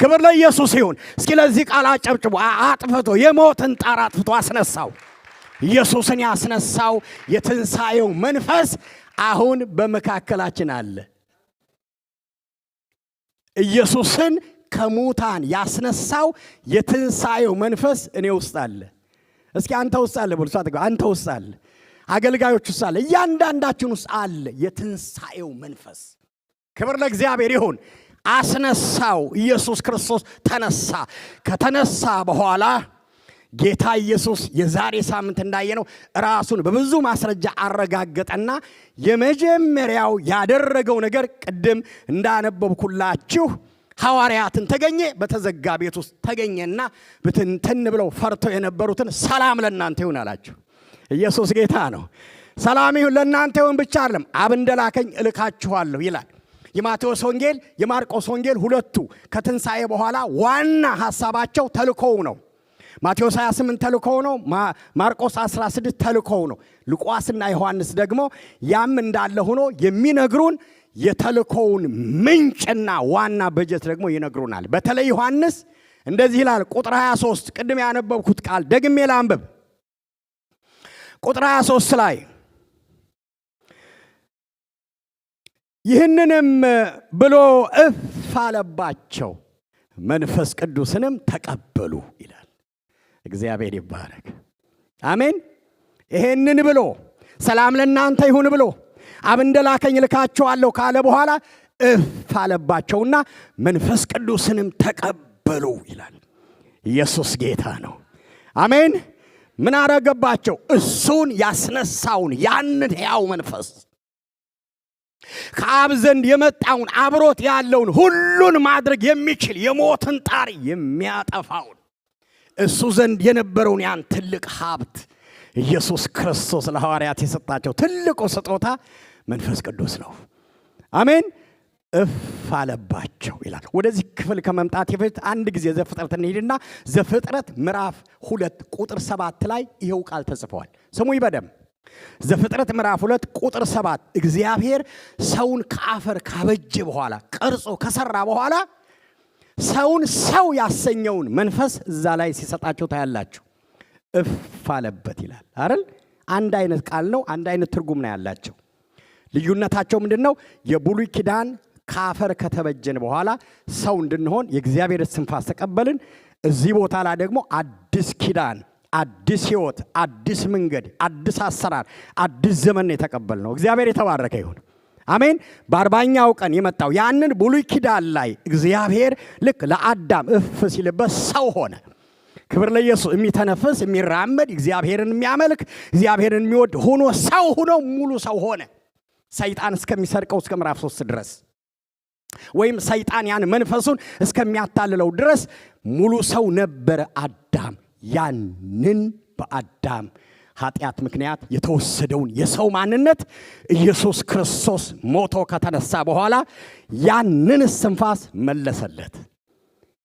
ክብር ለኢየሱስ ይሁን። እስኪ ለዚህ ቃል አጨብጭቡ። አጥፍቶ የሞትን ጣር አጥፍቶ አስነሳው። ኢየሱስን ያስነሳው የትንሣኤው መንፈስ አሁን በመካከላችን አለ። ኢየሱስን ከሙታን ያስነሳው የትንሣኤው መንፈስ እኔ ውስጥ አለ። እስኪ አንተ ውስጥ አለ ብሎ አንተ ውስጥ አለ፣ አገልጋዮች ውስጥ አለ፣ እያንዳንዳችን ውስጥ አለ የትንሣኤው መንፈስ። ክብር ለእግዚአብሔር ይሁን። አስነሳው። ኢየሱስ ክርስቶስ ተነሳ። ከተነሳ በኋላ ጌታ ኢየሱስ የዛሬ ሳምንት እንዳየነው ራሱን በብዙ ማስረጃ አረጋገጠና የመጀመሪያው ያደረገው ነገር ቅድም እንዳነበብኩላችሁ ሐዋርያትን ተገኘ። በተዘጋ ቤት ውስጥ ተገኘና ብትንትን ብለው ፈርተው የነበሩትን ሰላም ለእናንተ ይሁን አላቸው። ኢየሱስ ጌታ ነው። ሰላም ይሁን ለእናንተ ይሁን ብቻ አይደለም፣ አብ እንደላከኝ እልካችኋለሁ ይላል። የማቴዎስ ወንጌል የማርቆስ ወንጌል ሁለቱ ከትንሣኤ በኋላ ዋና ሐሳባቸው ተልኮው ነው። ማቴዎስ 28 ተልኮው ነው። ማርቆስ 16 ተልኮው ነው። ሉቃስና ዮሐንስ ደግሞ ያም እንዳለ ሆኖ የሚነግሩን የተልኮውን ምንጭና ዋና በጀት ደግሞ ይነግሩናል። በተለይ ዮሐንስ እንደዚህ ይላል። ቁጥር 23 ቅድም ያነበብኩት ቃል ደግሜ ላንብብ። ቁጥር 23 ላይ ይህንንም ብሎ እፍ አለባቸው፣ መንፈስ ቅዱስንም ተቀበሉ ይላል። እግዚአብሔር ይባረክ። አሜን። ይሄንን ብሎ ሰላም ለእናንተ ይሁን ብሎ አብ እንደላከኝ እልካችኋለሁ ካለ በኋላ እፍ አለባቸውና መንፈስ ቅዱስንም ተቀበሉ ይላል። ኢየሱስ ጌታ ነው። አሜን። ምን አረገባቸው? እሱን ያስነሳውን ያንን ሕያው መንፈስ ከአብ ዘንድ የመጣውን አብሮት ያለውን ሁሉን ማድረግ የሚችል የሞትን ጣር የሚያጠፋውን እሱ ዘንድ የነበረውን ያን ትልቅ ሀብት ኢየሱስ ክርስቶስ ለሐዋርያት የሰጣቸው ትልቁ ስጦታ መንፈስ ቅዱስ ነው። አሜን። እፍ አለባቸው ይላል። ወደዚህ ክፍል ከመምጣት በፊት አንድ ጊዜ ዘፍጥረት እንሂድና ዘፍጥረት ምዕራፍ 2 ቁጥር 7 ላይ ይሄው ቃል ተጽፏል። ስሙኝ በደም ዘፍጥረት ምዕራፍ 2 ቁጥር 7 እግዚአብሔር ሰውን ከአፈር ካበጀ በኋላ ቀርጾ ከሰራ በኋላ ሰውን ሰው ያሰኘውን መንፈስ እዛ ላይ ሲሰጣቸው ታያላችሁ። እፍ አለበት ይላል አይደል? አንድ አይነት ቃል ነው፣ አንድ አይነት ትርጉም ነው ያላቸው። ልዩነታቸው ምንድነው? የብሉይ ኪዳን ከአፈር ከተበጀን በኋላ ሰው እንድንሆን የእግዚአብሔር እስትንፋስ ተቀበልን። እዚህ ቦታ ላይ ደግሞ አዲስ ኪዳን፣ አዲስ ሕይወት፣ አዲስ መንገድ፣ አዲስ አሰራር፣ አዲስ ዘመን የተቀበልነው። እግዚአብሔር የተባረከ ይሁን። አሜን። በ40ኛው ቀን የመጣው ያንን ብሉይ ኪዳን ላይ እግዚአብሔር ልክ ለአዳም እፍ ሲልበት ሰው ሆነ። ክብር ለኢየሱስ። የሚተነፍስ የሚራመድ እግዚአብሔርን የሚያመልክ እግዚአብሔርን የሚወድ ሆኖ ሰው ሆኖ ሙሉ ሰው ሆነ። ሰይጣን እስከሚሰርቀው እስከ ምዕራፍ 3 ድረስ ወይም ሰይጣን ያን መንፈሱን እስከሚያታልለው ድረስ ሙሉ ሰው ነበረ አዳም። ያንን በአዳም ኃጢአት ምክንያት የተወሰደውን የሰው ማንነት ኢየሱስ ክርስቶስ ሞቶ ከተነሳ በኋላ ያንን እስትንፋስ መለሰለት።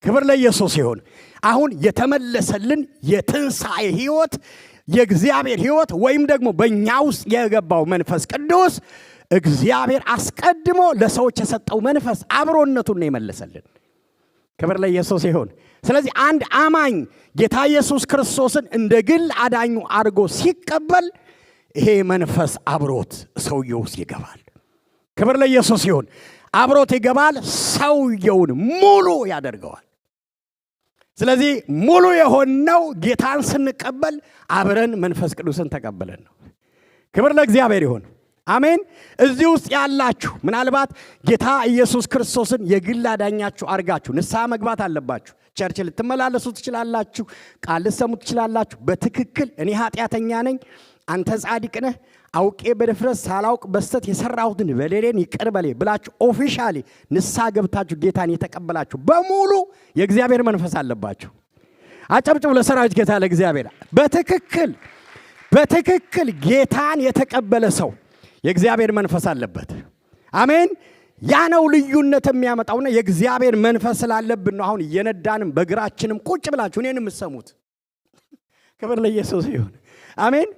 ክብር ለኢየሱስ ይሁን። አሁን የተመለሰልን የትንሣኤ ሕይወት የእግዚአብሔር ሕይወት ወይም ደግሞ በእኛ ውስጥ የገባው መንፈስ ቅዱስ እግዚአብሔር አስቀድሞ ለሰዎች የሰጠው መንፈስ አብሮነቱን ነው የመለሰልን። ክብር ለኢየሱስ ይሁን። ስለዚህ አንድ አማኝ ጌታ ኢየሱስ ክርስቶስን እንደ ግል አዳኙ አድርጎ ሲቀበል ይሄ መንፈስ አብሮት ሰውየው ውስጥ ይገባል። ክብር ለኢየሱስ ይሁን። አብሮት ይገባል፣ ሰውየውን ሙሉ ያደርገዋል። ስለዚህ ሙሉ የሆነው ጌታን ስንቀበል አብረን መንፈስ ቅዱስን ተቀበለን ነው። ክብር ለእግዚአብሔር ይሁን። አሜን። እዚህ ውስጥ ያላችሁ ምናልባት ጌታ ኢየሱስ ክርስቶስን የግል አዳኛችሁ አርጋችሁ ንስሐ መግባት አለባችሁ። ቸርች ልትመላለሱ ትችላላችሁ፣ ቃል ልትሰሙ ትችላላችሁ። በትክክል እኔ ኃጢአተኛ ነኝ፣ አንተ ጻድቅ ነህ፣ አውቄ በድፍረት ሳላውቅ በስተት የሰራሁትን በደሌን ይቅር በለኝ ብላችሁ ኦፊሻሊ ንስሐ ገብታችሁ ጌታን የተቀበላችሁ በሙሉ የእግዚአብሔር መንፈስ አለባችሁ። አጨብጭቡ ለሰራዊት ጌታ ለእግዚአብሔር። በትክክል ጌታን የተቀበለ ሰው የእግዚአብሔር መንፈስ አለበት። አሜን። ያ ነው ልዩነት የሚያመጣውና የእግዚአብሔር መንፈስ ስላለብን ነው አሁን እየነዳንም በእግራችንም ቁጭ ብላችሁ እኔንም የምትሰሙት። ክብር ለኢየሱስ ይሁን። አሜን።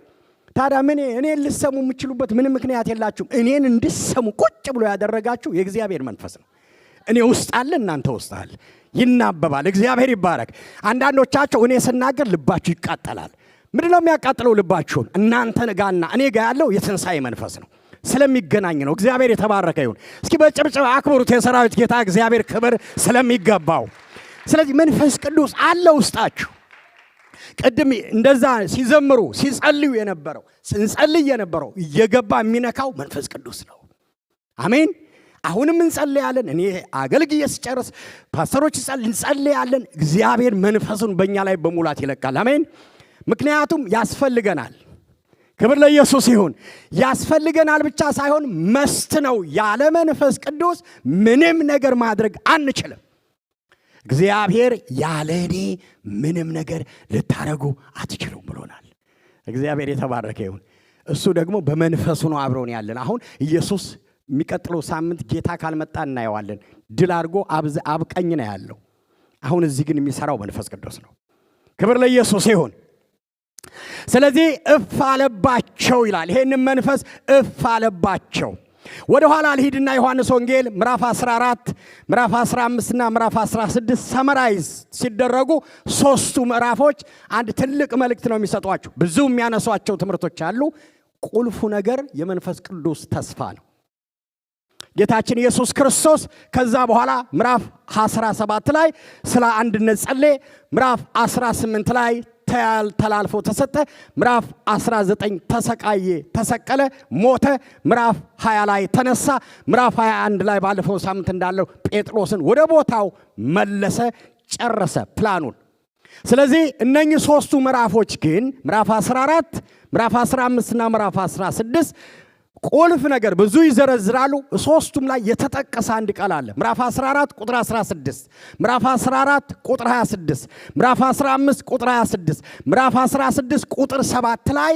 ታዲያ እኔን ልትሰሙ የምትችሉበት ምንም ምክንያት የላችሁም። እኔን እንድትሰሙ ቁጭ ብሎ ያደረጋችሁ የእግዚአብሔር መንፈስ ነው። እኔ ውስጥ አለ፣ እናንተ ውስጥ አለ፣ ይናበባል። እግዚአብሔር ይባረክ። አንዳንዶቻችሁ እኔ ስናገር ልባችሁ ይቃጠላል። ምንድነው የሚያቃጥለው ልባችሁን? እናንተ ጋርና እኔ ጋር ያለው የትንሣኤ መንፈስ ነው፣ ስለሚገናኝ ነው። እግዚአብሔር የተባረከ ይሁን። እስኪ በጭብጨባ አክብሩት የሰራዊት ጌታ እግዚአብሔር ክብር ስለሚገባው። ስለዚህ መንፈስ ቅዱስ አለ ውስጣችሁ። ቅድም እንደዛ ሲዘምሩ ሲጸልዩ የነበረው ስንጸልይ የነበረው እየገባ የሚነካው መንፈስ ቅዱስ ነው። አሜን። አሁንም እንጸልያለን። እኔ አገልግዬ ስጨርስ ፓስተሮች እንጸልያለን። እግዚአብሔር መንፈሱን በእኛ ላይ በሙላት ይለቃል። አሜን። ምክንያቱም ያስፈልገናል። ክብር ለኢየሱስ ይሁን። ያስፈልገናል ብቻ ሳይሆን መስት ነው። ያለ መንፈስ ቅዱስ ምንም ነገር ማድረግ አንችልም። እግዚአብሔር ያለ እኔ ምንም ነገር ልታረጉ አትችሉም ብሎናል። እግዚአብሔር የተባረከ ይሁን። እሱ ደግሞ በመንፈሱ ነው አብሮን ያለን። አሁን ኢየሱስ የሚቀጥለው ሳምንት ጌታ ካልመጣ እናየዋለን። ድል አድርጎ አብቀኝ ነው ያለው። አሁን እዚህ ግን የሚሰራው መንፈስ ቅዱስ ነው። ክብር ለኢየሱስ ይሁን። ስለዚህ እፍ አለባቸው ይላል። ይሄንን መንፈስ እፍ አለባቸው። ወደ ኋላ ልሂድና ዮሐንስ ወንጌል ምዕራፍ 14 ምዕራፍ 15 እና ምዕራፍ 16 ሰመራይዝ ሲደረጉ ሶስቱ ምዕራፎች አንድ ትልቅ መልእክት ነው የሚሰጧቸው። ብዙ የሚያነሷቸው ትምህርቶች አሉ። ቁልፉ ነገር የመንፈስ ቅዱስ ተስፋ ነው። ጌታችን ኢየሱስ ክርስቶስ ከዛ በኋላ ምዕራፍ 17 ላይ ስለ አንድነት ጸለየ። ምዕራፍ 18 ላይ ተላልፎ ተሰጠ። ምዕራፍ 19 ተሰቃየ፣ ተሰቀለ፣ ሞተ። ምዕራፍ 20 ላይ ተነሳ። ምዕራፍ 21 ላይ ባለፈው ሳምንት እንዳለው ጴጥሮስን ወደ ቦታው መለሰ፣ ጨረሰ ፕላኑን። ስለዚህ እነኚህ ሶስቱ ምዕራፎች ግን ምዕራፍ 14 ምዕራፍ 15 እና ምዕራፍ 16 ቁልፍ ነገር ብዙ ይዘረዝራሉ። ሶስቱም ላይ የተጠቀሰ አንድ ቃል አለ። ምዕራፍ 14 ቁጥር 16፣ ምዕራፍ 14 ቁጥር 26፣ ምዕራፍ 15 ቁጥር 26፣ ምዕራፍ 16 ቁጥር 7 ላይ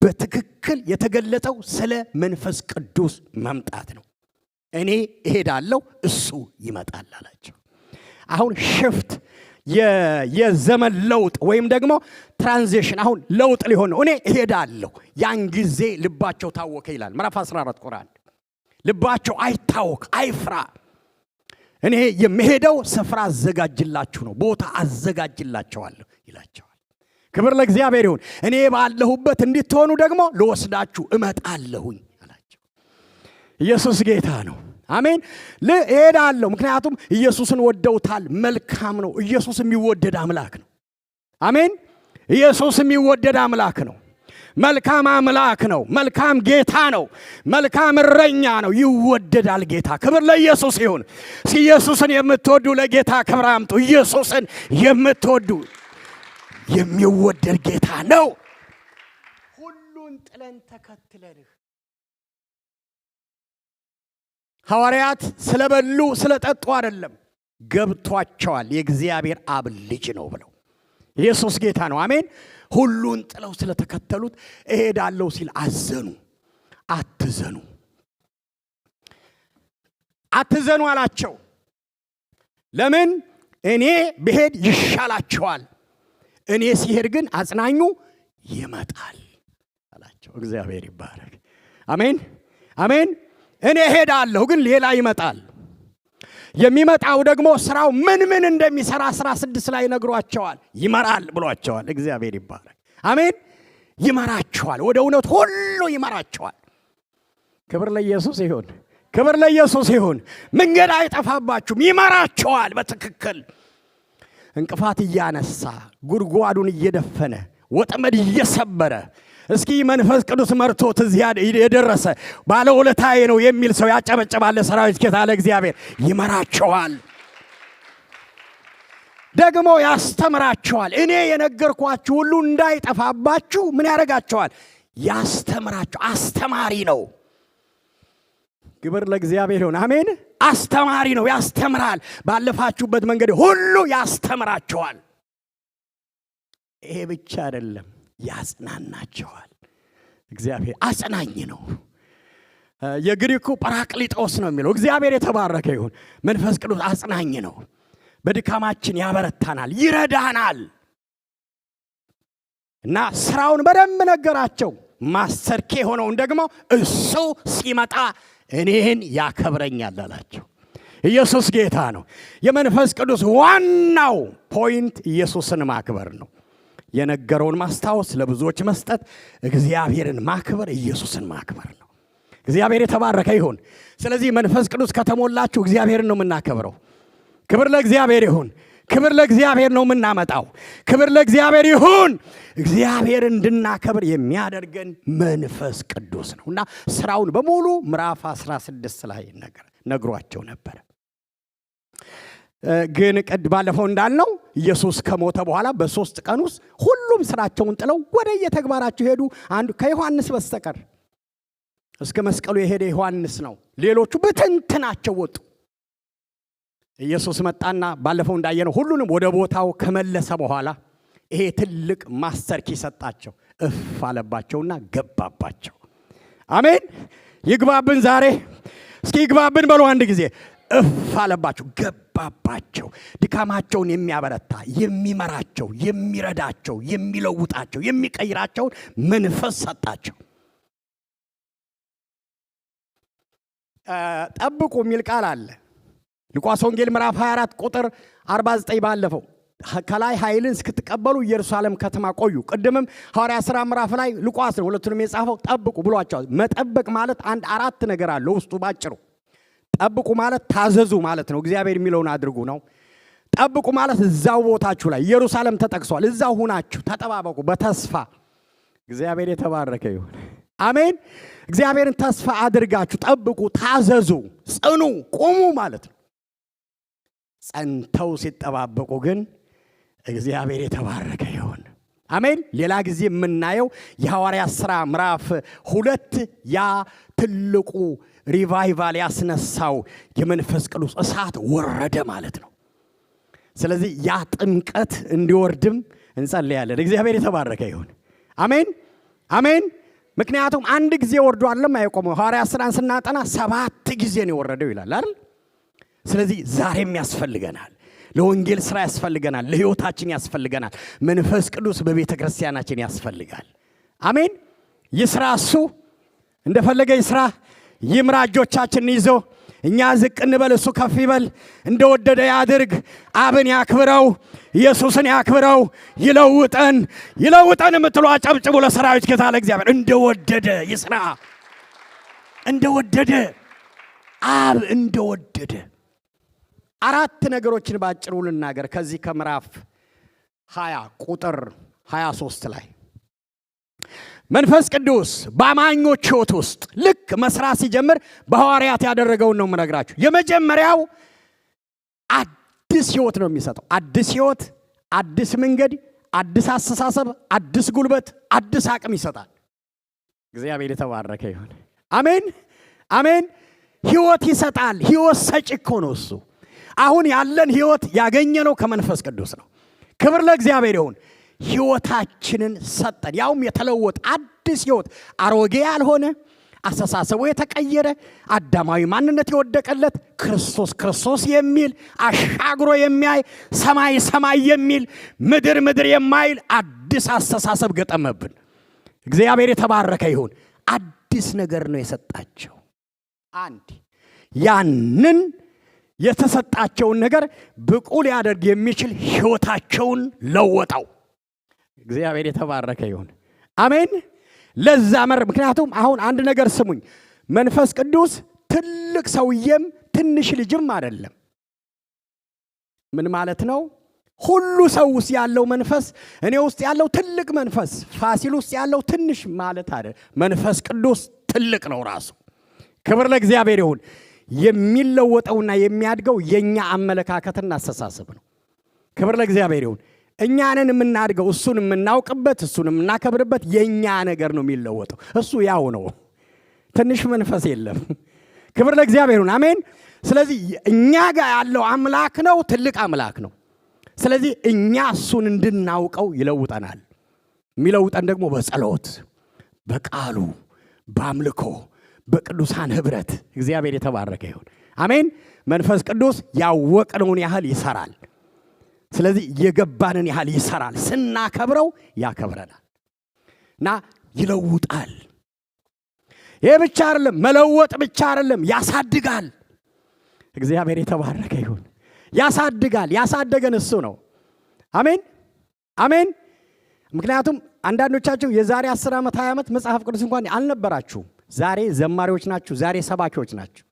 በትክክል የተገለጠው ስለ መንፈስ ቅዱስ መምጣት ነው። እኔ እሄዳለሁ እሱ ይመጣል አላቸው። አሁን ሽፍት የዘመን ለውጥ ወይም ደግሞ ትራንዚሽን አሁን ለውጥ ሊሆን ነው። እኔ እሄዳለሁ። ያን ጊዜ ልባቸው ታወከ ይላል ምዕራፍ 14 ቁርአን። ልባቸው አይታወክ አይፍራ። እኔ የምሄደው ስፍራ አዘጋጅላችሁ ነው፣ ቦታ አዘጋጅላችኋለሁ ይላቸዋል። ክብር ለእግዚአብሔር ይሁን። እኔ ባለሁበት እንድትሆኑ ደግሞ ልወስዳችሁ እመጣለሁኝ አላቸው። ኢየሱስ ጌታ ነው። አሜን። እሄዳለሁ። ምክንያቱም ኢየሱስን ወደውታል። መልካም ነው። ኢየሱስ የሚወደድ አምላክ ነው። አሜን። ኢየሱስ የሚወደድ አምላክ ነው። መልካም አምላክ ነው። መልካም ጌታ ነው። መልካም እረኛ ነው። ይወደዳል ጌታ። ክብር ለኢየሱስ ይሁን። ኢየሱስን የምትወዱ ለጌታ ክብር አምጡ። ኢየሱስን የምትወዱ የሚወደድ ጌታ ነው። ሁሉን ጥለን ተከትለንህ ሐዋርያት ስለበሉ ስለጠጡ አይደለም፣ ገብቷቸዋል የእግዚአብሔር አብ ልጅ ነው ብለው። ኢየሱስ ጌታ ነው። አሜን። ሁሉን ጥለው ስለተከተሉት እሄዳለሁ ሲል አዘኑ። አትዘኑ፣ አትዘኑ አላቸው። ለምን? እኔ ብሄድ ይሻላቸዋል፣ እኔ ሲሄድ ግን አጽናኙ ይመጣል አላቸው። እግዚአብሔር ይባረክ። አሜን አሜን። እኔ ሄዳለሁ ግን ሌላ ይመጣል። የሚመጣው ደግሞ ስራው ምን እንደሚሰራ 16 ላይ ነግሯቸዋል። ይመራል ብሏቸዋል። እግዚአብሔር ይባረክ። አሜን። ይመራቸዋል፣ ወደ እውነት ሁሉ ይመራቸዋል። ክብር ለኢየሱስ ይሁን። ክብር ለኢየሱስ ይሁን። መንገድ አይጠፋባችሁም፣ ይመራቸዋል በትክክል። እንቅፋት እያነሳ ጉድጓዱን እየደፈነ ወጥመድ እየሰበረ እስኪ መንፈስ ቅዱስ መርቶት እዚያ የደረሰ ባለውለታዬ ነው የሚል ሰው ያጨበጨባል። ሰራዊት ጌታ ለእግዚአብሔር ይመራቸዋል፣ ደግሞ ያስተምራቸዋል። እኔ የነገርኳችሁ ሁሉ እንዳይጠፋባችሁ ምን ያደርጋቸዋል? ያስተምራቸው። አስተማሪ ነው። ክብር ለእግዚአብሔር ይሁን። አሜን። አስተማሪ ነው፣ ያስተምራል። ባለፋችሁበት መንገድ ሁሉ ያስተምራቸዋል። ይሄ ብቻ አይደለም፣ ያጽናናቸዋል። እግዚአብሔር አጽናኝ ነው። የግሪኩ ጰራቅሊጦስ ነው የሚለው። እግዚአብሔር የተባረከ ይሁን። መንፈስ ቅዱስ አጽናኝ ነው። በድካማችን ያበረታናል፣ ይረዳናል። እና ስራውን በደንብ ነገራቸው። ማስተርኬ ሆነውን ደግሞ እሱ ሲመጣ እኔን ያከብረኛል አላቸው። ኢየሱስ ጌታ ነው። የመንፈስ ቅዱስ ዋናው ፖይንት ኢየሱስን ማክበር ነው። የነገረውን ማስታወስ፣ ለብዙዎች መስጠት፣ እግዚአብሔርን ማክበር፣ ኢየሱስን ማክበር ነው። እግዚአብሔር የተባረከ ይሁን። ስለዚህ መንፈስ ቅዱስ ከተሞላችሁ እግዚአብሔርን ነው የምናከብረው። ክብር ለእግዚአብሔር ይሁን። ክብር ለእግዚአብሔር ነው የምናመጣው። ክብር ለእግዚአብሔር ይሁን። እግዚአብሔር እንድናከብር የሚያደርገን መንፈስ ቅዱስ ነው እና ስራውን በሙሉ ምዕራፍ 16 ላይ ነግሯቸው ነበር። ግን ባለፈው እንዳልነው ኢየሱስ ከሞተ በኋላ በ3 ቀን ውስጥ ሁሉም ስራቸውን ጥለው ወደ የተግባራቸው ሄዱ። አንዱ ከዮሐንስ በስተቀር እስከ መስቀሉ የሄደ ዮሐንስ ነው። ሌሎቹ በትንትናቸው ወጡ። ኢየሱስ መጣና ባለፈው እንዳየነው ሁሉንም ወደ ቦታው ከመለሰ በኋላ ይሄ ትልቅ ማስተር ኪ ሰጣቸው። እፍ አለባቸውና ገባባቸው። አሜን። ይግባብን ዛሬ። እስኪ ይግባብን በሉ አንድ ጊዜ። እፍ አለባቸው፣ ገባባቸው። ድካማቸውን የሚያበረታ የሚመራቸው፣ የሚረዳቸው፣ የሚለውጣቸው፣ የሚቀይራቸውን መንፈስ ሰጣቸው። ጠብቁ የሚል ቃል አለ። ሉቃስ ወንጌል ምዕራፍ 24 ቁጥር 49 ባለፈው ከላይ ኃይልን እስክትቀበሉ ኢየሩሳሌም ከተማ ቆዩ። ቅድምም ሐዋርያ ሥራ ምዕራፍ ላይ ሉቃስ ነው ሁለቱንም የጻፈው። ጠብቁ ብሏቸዋል። መጠበቅ ማለት አንድ 4 ነገር አለው ውስጡ ባጭሩ። ጠብቁ ማለት ታዘዙ ማለት ነው። እግዚአብሔር የሚለውን አድርጉ ነው። ጠብቁ ማለት እዛው ቦታችሁ ላይ ኢየሩሳሌም ተጠቅሷል። እዛው ሁናችሁ ተጠባበቁ በተስፋ። እግዚአብሔር የተባረከ ይሁን። አሜን። እግዚአብሔርን ተስፋ አድርጋችሁ ጠብቁ፣ ታዘዙ፣ ጽኑ፣ ቁሙ ማለት ነው። ጸንተው ሲጠባበቁ ግን እግዚአብሔር የተባረከ ይሁን። አሜን። ሌላ ጊዜ የምናየው የሐዋርያት ሥራ ምዕራፍ 2 ያ ትልቁ ሪቫይቫል ያስነሳው የመንፈስ ቅዱስ እሳት ወረደ ማለት ነው። ስለዚህ ያ ጥምቀት እንዲወርድም እንጸልያለን። እግዚአብሔር የተባረከ ይሁን። አሜን አሜን። ምክንያቱም አንድ ጊዜ ወርዶ አይደለም አይቆመው። ሐዋርያት ሥራን ስናጠና 7 ጊዜ ነው የወረደው ይላል አይደል? ስለዚህ ዛሬም ያስፈልገናል። ለወንጌል ሥራ ያስፈልገናል። ለሕይወታችን ያስፈልገናል። መንፈስ ቅዱስ በቤተ ክርስቲያናችን ያስፈልጋል። አሜን። ይስራ፣ እሱ እንደፈለገ ይስራ። ይምራ። እጆቻችንን ይዞ እኛ ዝቅ እንበል፣ እሱ ከፍ ይበል። እንደወደደ ያድርግ። አብን ያክብረው፣ ኢየሱስን ያክብረው። ይለውጠን ይለውጠን የምትሉ አጨብጭቡ ለሰራዊት ጌታ ለእግዚአብሔር። እንደወደደ ይስራ። እንደወደደ አብ እንደወደደ 4 ነገሮችን ባጭሩ ልናገር ከዚህ ከምዕራፍ 20 ቁጥር 23 ላይ መንፈስ ቅዱስ በአማኞች ሕይወት ውስጥ ልክ መስራት ሲጀምር በሐዋርያት ያደረገውን ነው የምነግራችሁ። የመጀመሪያው አዲስ ሕይወት ነው የሚሰጠው። አዲስ ሕይወት፣ አዲስ መንገድ፣ አዲስ አስተሳሰብ፣ አዲስ ጉልበት፣ አዲስ አቅም ይሰጣል። እግዚአብሔር የተባረከ ይሁን። አሜን አሜን። ሕይወት ይሰጣል። ሕይወት ሰጪ እኮ ነው እሱ። አሁን ያለን ሕይወት ያገኘነው ከመንፈስ ቅዱስ ነው። ክብር ለእግዚአብሔር ይሁን። ሕይወታችንን ሰጠን፣ ያውም የተለወጠ አዲስ ሕይወት፣ አሮጌ ያልሆነ አስተሳሰቡ የተቀየረ አዳማዊ ማንነት የወደቀለት ክርስቶስ ክርስቶስ የሚል አሻግሮ የሚያይ ሰማይ ሰማይ የሚል ምድር ምድር የማይል አዲስ አስተሳሰብ ገጠመብን። እግዚአብሔር የተባረከ ይሁን። አዲስ ነገር ነው የሰጣቸው። አንድ ያንን የተሰጣቸውን ነገር ብቁ ሊያደርግ የሚችል ሕይወታቸውን ለወጠው። እግዚአብሔር የተባረከ ይሁን። አሜን። ለዛ ምክንያቱም አሁን አንድ ነገር ስሙኝ። መንፈስ ቅዱስ ትልቅ ሰውዬም ትንሽ ልጅም አይደለም። ምን ማለት ነው? ሁሉ ሰው ውስጥ ያለው መንፈስ፣ እኔ ውስጥ ያለው ትልቅ መንፈስ፣ ፋሲል ውስጥ ያለው ትንሽ ማለት አይደል። መንፈስ ቅዱስ ትልቅ ነው ራሱ። ክብር ለእግዚአብሔር ይሁን። የሚለወጠውና የሚያድገው የኛ አመለካከትና አስተሳሰብ ነው። ክብር ለእግዚአብሔር ይሁን። እኛንን የምናድገው እሱን የምናውቅበት እሱን የምናከብርበት የኛ ነገር ነው የሚለወጠው። እሱ ያው ነው። ትንሽ መንፈስ የለም። ክብር ለእግዚአብሔር ይሁን። አሜን። ስለዚህ እኛ ጋር ያለው አምላክ ነው፣ ትልቅ አምላክ ነው። ስለዚህ እኛ እሱን እንድናውቀው ይለውጠናል። የሚለውጠን ደግሞ በጸሎት፣ በቃሉ፣ በአምልኮ፣ በቅዱሳን ህብረት። እግዚአብሔር የተባረከ ይሁን። አሜን። መንፈስ ቅዱስ ያወቅነውን ያህል ይሰራል። ስለዚህ የገባንን ያህል ይሰራል። ስናከብረው ያከብረናል እና ይለውጣል። ይሄ ብቻ አይደለም፣ መለወጥ ብቻ አይደለም፣ ያሳድጋል። እግዚአብሔር የተባረከ ይሁን። ያሳድጋል። ያሳደገን እሱ ነው። አሜን አሜን። ምክንያቱም አንዳንዶቻችሁ የዛሬ 10 ዓመት 20 ዓመት መጽሐፍ ቅዱስ እንኳን አልነበራችሁም። ዛሬ ዘማሪዎች ናችሁ፣ ዛሬ ሰባኪዎች ናችሁ።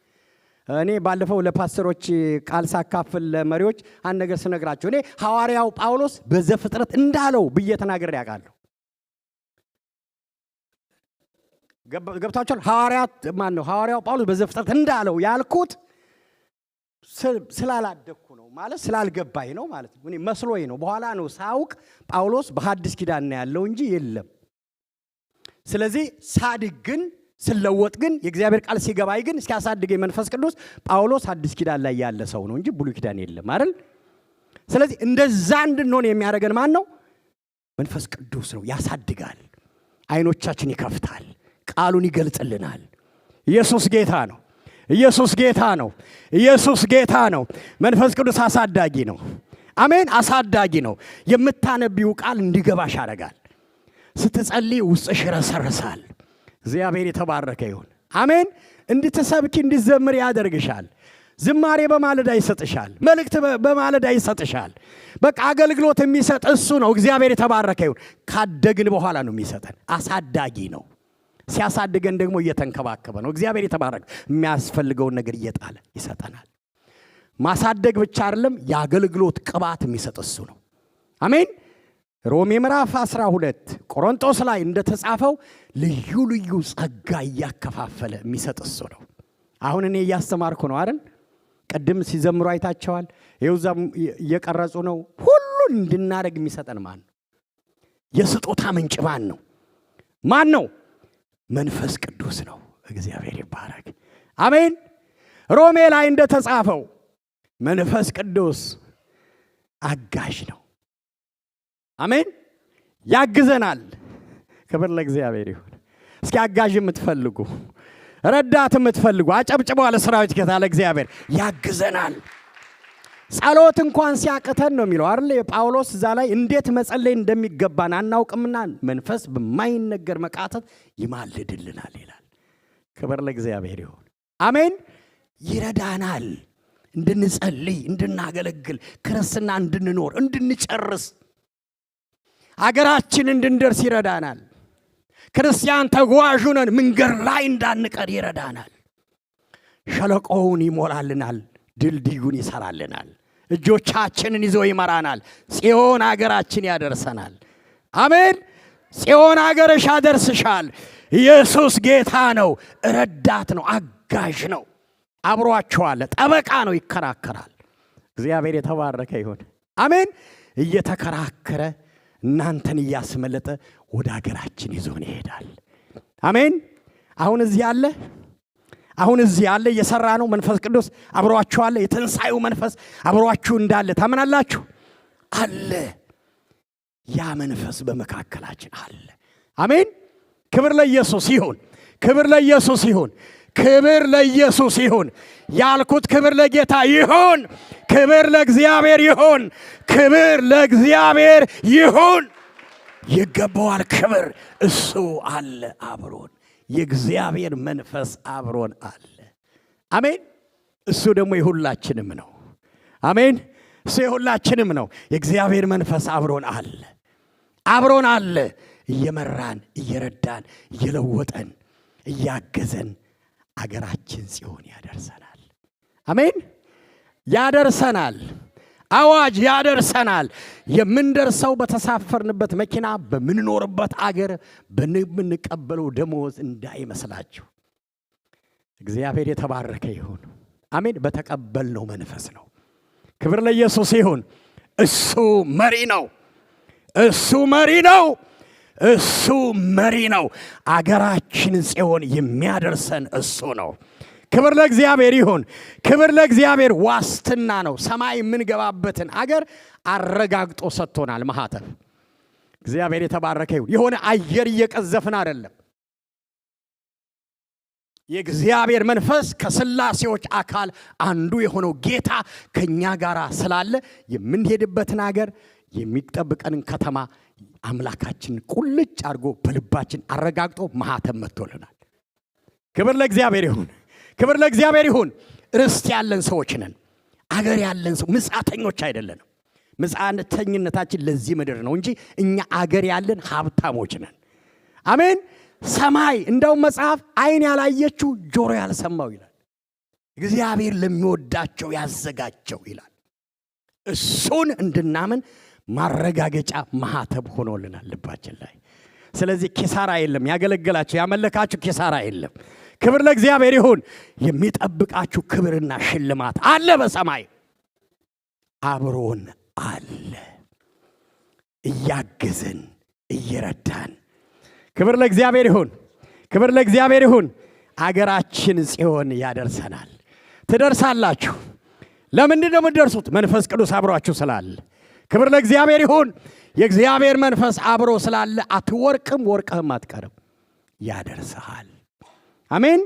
እኔ ባለፈው ለፓስተሮች ቃል ሳካፍል ለመሪዎች አንድ ነገር ስነግራቸው እኔ ሐዋርያው ጳውሎስ በዘፍጥረት እንዳለው ብዬ ተናግሬ ያውቃለሁ። ገብታችኋል? ሐዋርያው ጳውሎስ በዘፍጥረት እንዳለው ያልኩት ስላላደኩ ነው ማለት ስላልገባኝ ነው ማለት ነው። እኔ መስሎኝ ነው። በኋላ ነው ሳውቅ ጳውሎስ በሐዲስ ኪዳን ነው ያለው እንጂ የለም። ስለዚህ ሳድግ ግን ስለወጥ ግን የእግዚአብሔር ቃል ሲገባይ ግን ሲያሳድገኝ መንፈስ ቅዱስ ጳውሎስ ሐዲስ ኪዳን ላይ ያለ ሰው ነው እንጂ ብሉይ ኪዳን የለም አይደል? ስለዚህ እንደዛ እንድንሆን የሚያደርገን ማን ነው? መንፈስ ቅዱስ ነው። ያሳድጋል፣ አይኖቻችን ይከፍታል፣ ቃሉን ይገልጽልናል። ኢየሱስ ጌታ ነው። ኢየሱስ ጌታ ነው። ኢየሱስ ጌታ ነው። መንፈስ ቅዱስ አሳዳጊ ነው። አሜን። አሳዳጊ ነው። የምታነቢው ቃል እንዲገባሽ ያደርጋል። ስትጸልይ ውስጥሽ ይረሰርሳል። እግዚአብሔር የተባረከ ይሁን። አሜን። እንድትሰብኪ እንድትዘምር ያደርግሻል። ዝማሬ በማለዳ ይሰጥሻል። መልእክት በማለዳ ይሰጥሻል። በቃ አገልግሎት የሚሰጥ እሱ ነው። እግዚአብሔር የተባረከ ይሁን። ካደግን በኋላ ነው የሚሰጠን። አሳዳጊ ነው። ሲያሳድገን ደግሞ እየተንከባከበ ነው። እግዚአብሔር የተባረከ የሚያስፈልገውን ነገር እየጣለ ይሰጠናል። ማሳደግ ብቻ አይደለም፣ የአገልግሎት ቅባት የሚሰጥ እሱ ነው። አሜን። ሮሜ ምዕራፍ 12 ቆሮንቶስ ላይ እንደተጻፈው ልዩ ልዩ ጸጋ እያከፋፈለ የሚሰጥ እሱ ነው። አሁን እኔ እያስተማርኩ ነው አይደል? ቀድም ሲዘምሩ አይታቸዋል። ይኸውዛም እየቀረጹ ነው። ሁሉን እንድናደርግ የሚሰጠን ማን ነው? የስጦታ ምንጭ ማን ነው? ማን ነው? መንፈስ ቅዱስ ነው። እግዚአብሔር ይባረክ። አሜን። ሮሜ ላይ እንደተጻፈው መንፈስ ቅዱስ አጋዥ ነው። አሜን። ያግዘናል። ክብር ለእግዚአብሔር ይሁን። እስኪ አጋዥ የምትፈልጉ ረዳት የምትፈልጉ አጨብጭበው ለሰራዊት ጌታ ለእግዚአብሔር። ያግዘናል። ጸሎት እንኳን ሲያቅተን ነው የሚለው አይደል? ጳውሎስ እዛ ላይ እንዴት መጸለይ እንደሚገባን አናውቅምና መንፈስ በማይነገር መቃተት ይማልድልናል ይላል። ክብር ለእግዚአብሔር ይሁን። አሜን። ይረዳናል እንድንጸልይ፣ እንድናገለግል፣ ክርስትና እንድንኖር፣ እንድንጨርስ፣ አገራችን እንድንደርስ ይረዳናል። ክርስቲያን ተጓዥ ነን፣ መንገድ ላይ እንዳንቀር ይረዳናል። ሸለቆውን ይሞላልናል፣ ድልድዩን ይሰራልናል፣ እጆቻችንን ይዞ ይመራናል፣ ጽዮን አገራችን ያደርሰናል። አሜን። ጽዮን አገርሽ ያደርስሻል። ኢየሱስ ጌታ ነው። ረዳት ነው፣ አጋዥ ነው፣ አብሯቸዋል፣ ጠበቃ ነው፣ ይከራከራል። እግዚአብሔር የተባረከ ይሁን። አሜን። እየተከራከረ እናንተን እያስመለጠ ወደ አገራችን ይዞን ይሄዳል። አሜን። አሁን እዚህ ያለ እየሰራ ነው። መንፈስ ቅዱስ አብሯችሁ አለ። የትንሣኤው መንፈስ አብሯችሁ እንዳለ ታምናላችሁ? አለ። ያ መንፈስ በመካከላችን አለ። አሜን። ክብር ለኢየሱስ ይሁን። ክብር ለኢየሱስ ይሁን። ክብር ለኢየሱስ ይሁን። ያልኩት ክብር ለጌታ ይሁን። ክብር ለእግዚአብሔር ይሁን። ክብር ለእግዚአብሔር ይሁን። ይገባዋል ክብር። እሱ አለ አብሮን። የእግዚአብሔር መንፈስ አብሮን አለ። አሜን። እሱ ደግሞ የሁላችንም ነው። አሜን። እሱ የሁላችንም ነው። የእግዚአብሔር መንፈስ አብሮን አለ። አብሮን አለ። እየመራን፣ እየረዳን፣ እየለወጠን፣ እያገዘን አገራችን ጽዮን ያደርሰናል። አሜን። ያደርሰናል። አዋጅ ያደርሰናል። የምንደርሰው በተሳፈርንበት መኪና፣ በምንኖርበት አገር፣ በምንቀበለው ደሞዝ እንዳይመስላችሁ። እግዚአብሔር የተባረከ ይሁን። አሜን። በተቀበልነው መንፈስ ነው። ክብር ለኢየሱስ ይሁን። እሱ መሪ ነው። እሱ መሪ ነው። እሱ መሪ ነው። አገራችን ጽዮን የሚያደርሰን እሱ ነው። ክብር ለእግዚአብሔር ይሁን። ክብር ለእግዚአብሔር ዋስትና ነው። ሰማይ የምንገባበትን አገር አረጋግጦ ሰጥቶናል። ማህተብ እግዚአብሔር የተባረከ ይሁን። የሆነ አየር እየቀዘፍን አይደለም። የእግዚአብሔር መንፈስ ከስላሴዎች አካል አንዱ የሆነው ጌታ ከኛ ጋር ስላለ የምንሄድበትን አገር የሚጠብቀንን ከተማ አምላካችን ቁልጭ አድርጎ በልባችን አረጋግጦ ማህተም መጥቶልናል። ክብር ለእግዚአብሔር ይሁን። ክብር ለእግዚአብሔር ይሁን። ርስት ያለን ሰዎች ነን። አገር ያለን ሰው ምጽአተኞች አይደለንም። ምጽአተኝነታችን ለዚህ ምድር ነው እንጂ እኛ አገር ያለን ሀብታሞች ነን። አሜን። ሰማይ እንደው መጽሐፍ አይን ያላየችው ጆሮ ያልሰማው ይላል። እግዚአብሔር ለሚወዳቸው ያዘጋጀው ይላል። እሱን እንድናምን ማረጋገጫ ማህተብ ሆኖልናል ልባችን ላይ። ስለዚህ ኪሳራ የለም። ያገለገላችሁ ያመለካችሁ ኪሳራ የለም። ክብር ለእግዚአብሔር ይሁን። የሚጠብቃችሁ ክብርና ሽልማት አለ በሰማይ አብሮን አለ፣ እያገዘን እየረዳን። ክብር ለእግዚአብሔር ይሁን። ክብር ለእግዚአብሔር ይሁን። አገራችን ጽዮን ያደርሰናል። ትደርሳላችሁ። ለምንድን ነው የምትደርሱት? መንፈስ ቅዱስ አብሯችሁ ስላለ። ክብር ለእግዚአብሔር ይሁን። የእግዚአብሔር መንፈስ አብሮ ስላለ አትወርቅም፣ ወርቅህም አትቀርም፣ ያደርሰሃል። አሜን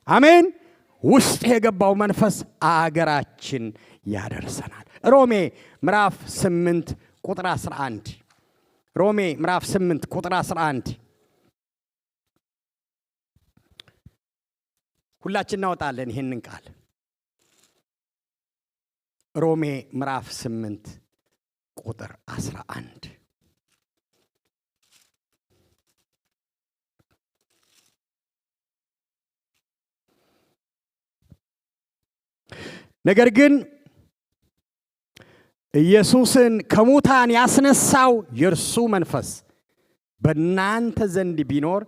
አሜን። ውስጥ የገባው መንፈስ አገራችን ያደርሰናል። ሮሜ ምዕራፍ 8 ቁጥር 11 ሮሜ ምዕራፍ 8 ቁጥር 11 ሁላችን እናወጣለን ይሄንን ቃል። ሮሜ ምዕራፍ 8 ቁጥር 11 ነገር ግን ኢየሱስን ከሙታን ያስነሳው የእርሱ መንፈስ በእናንተ ዘንድ ቢኖር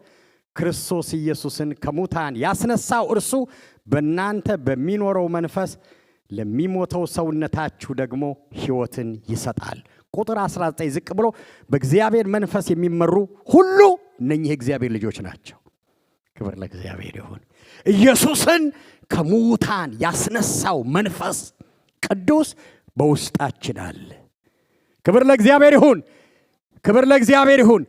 ክርስቶስ ኢየሱስን ከሙታን ያስነሳው እርሱ በእናንተ በሚኖረው መንፈስ ለሚሞተው ሰውነታችሁ ደግሞ ሕይወትን ይሰጣል። ቁጥር 19 ዝቅ ብሎ በእግዚአብሔር መንፈስ የሚመሩ ሁሉ እነኚህ የእግዚአብሔር ልጆች ናቸው። ክብር ለእግዚአብሔር ይሁን። ኢየሱስን ከሙታን ያስነሳው መንፈስ ቅዱስ በውስጣችን አለ። ክብር ለእግዚአብሔር ይሁን። ክብር ለእግዚአብሔር ይሁን።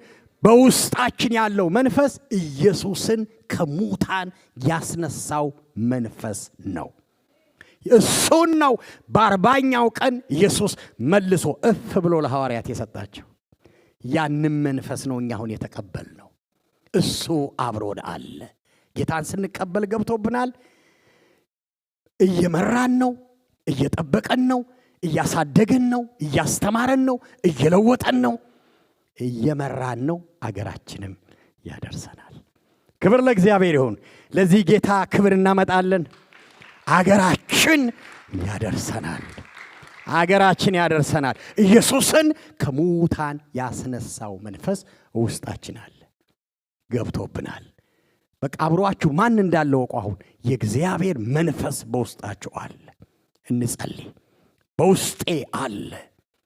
በውስጣችን ያለው መንፈስ ኢየሱስን ከሙታን ያስነሳው መንፈስ ነው። እሱን ነው በ40ኛው ቀን ኢየሱስ መልሶ እፍ ብሎ ለሐዋርያት የሰጣቸው። ያንን መንፈስ ነው እኛ አሁን የተቀበልነው። እሱ አብሮን አለ። ጌታን ስንቀበል ገብቶብናል። እየመራን ነው፣ እየጠበቀን ነው፣ እያሳደገን ነው፣ እያስተማረን ነው፣ እየለወጠን ነው፣ እየመራን ነው። አገራችንም ያደርሰናል። ክብር ለእግዚአብሔር ይሁን። ለዚህ ጌታ ክብር እናመጣለን። አገራችን ያደርሰናል። አገራችን ያደርሰናል። ኢየሱስን ከሙታን ያስነሳው መንፈስ ውስጣችን አለ፣ ገብቶብናል። በቃ አብሯችሁ ማን እንዳለው አሁን የእግዚአብሔር መንፈስ በውስጣችሁ አለ። እንጸልይ። በውስጤ አለ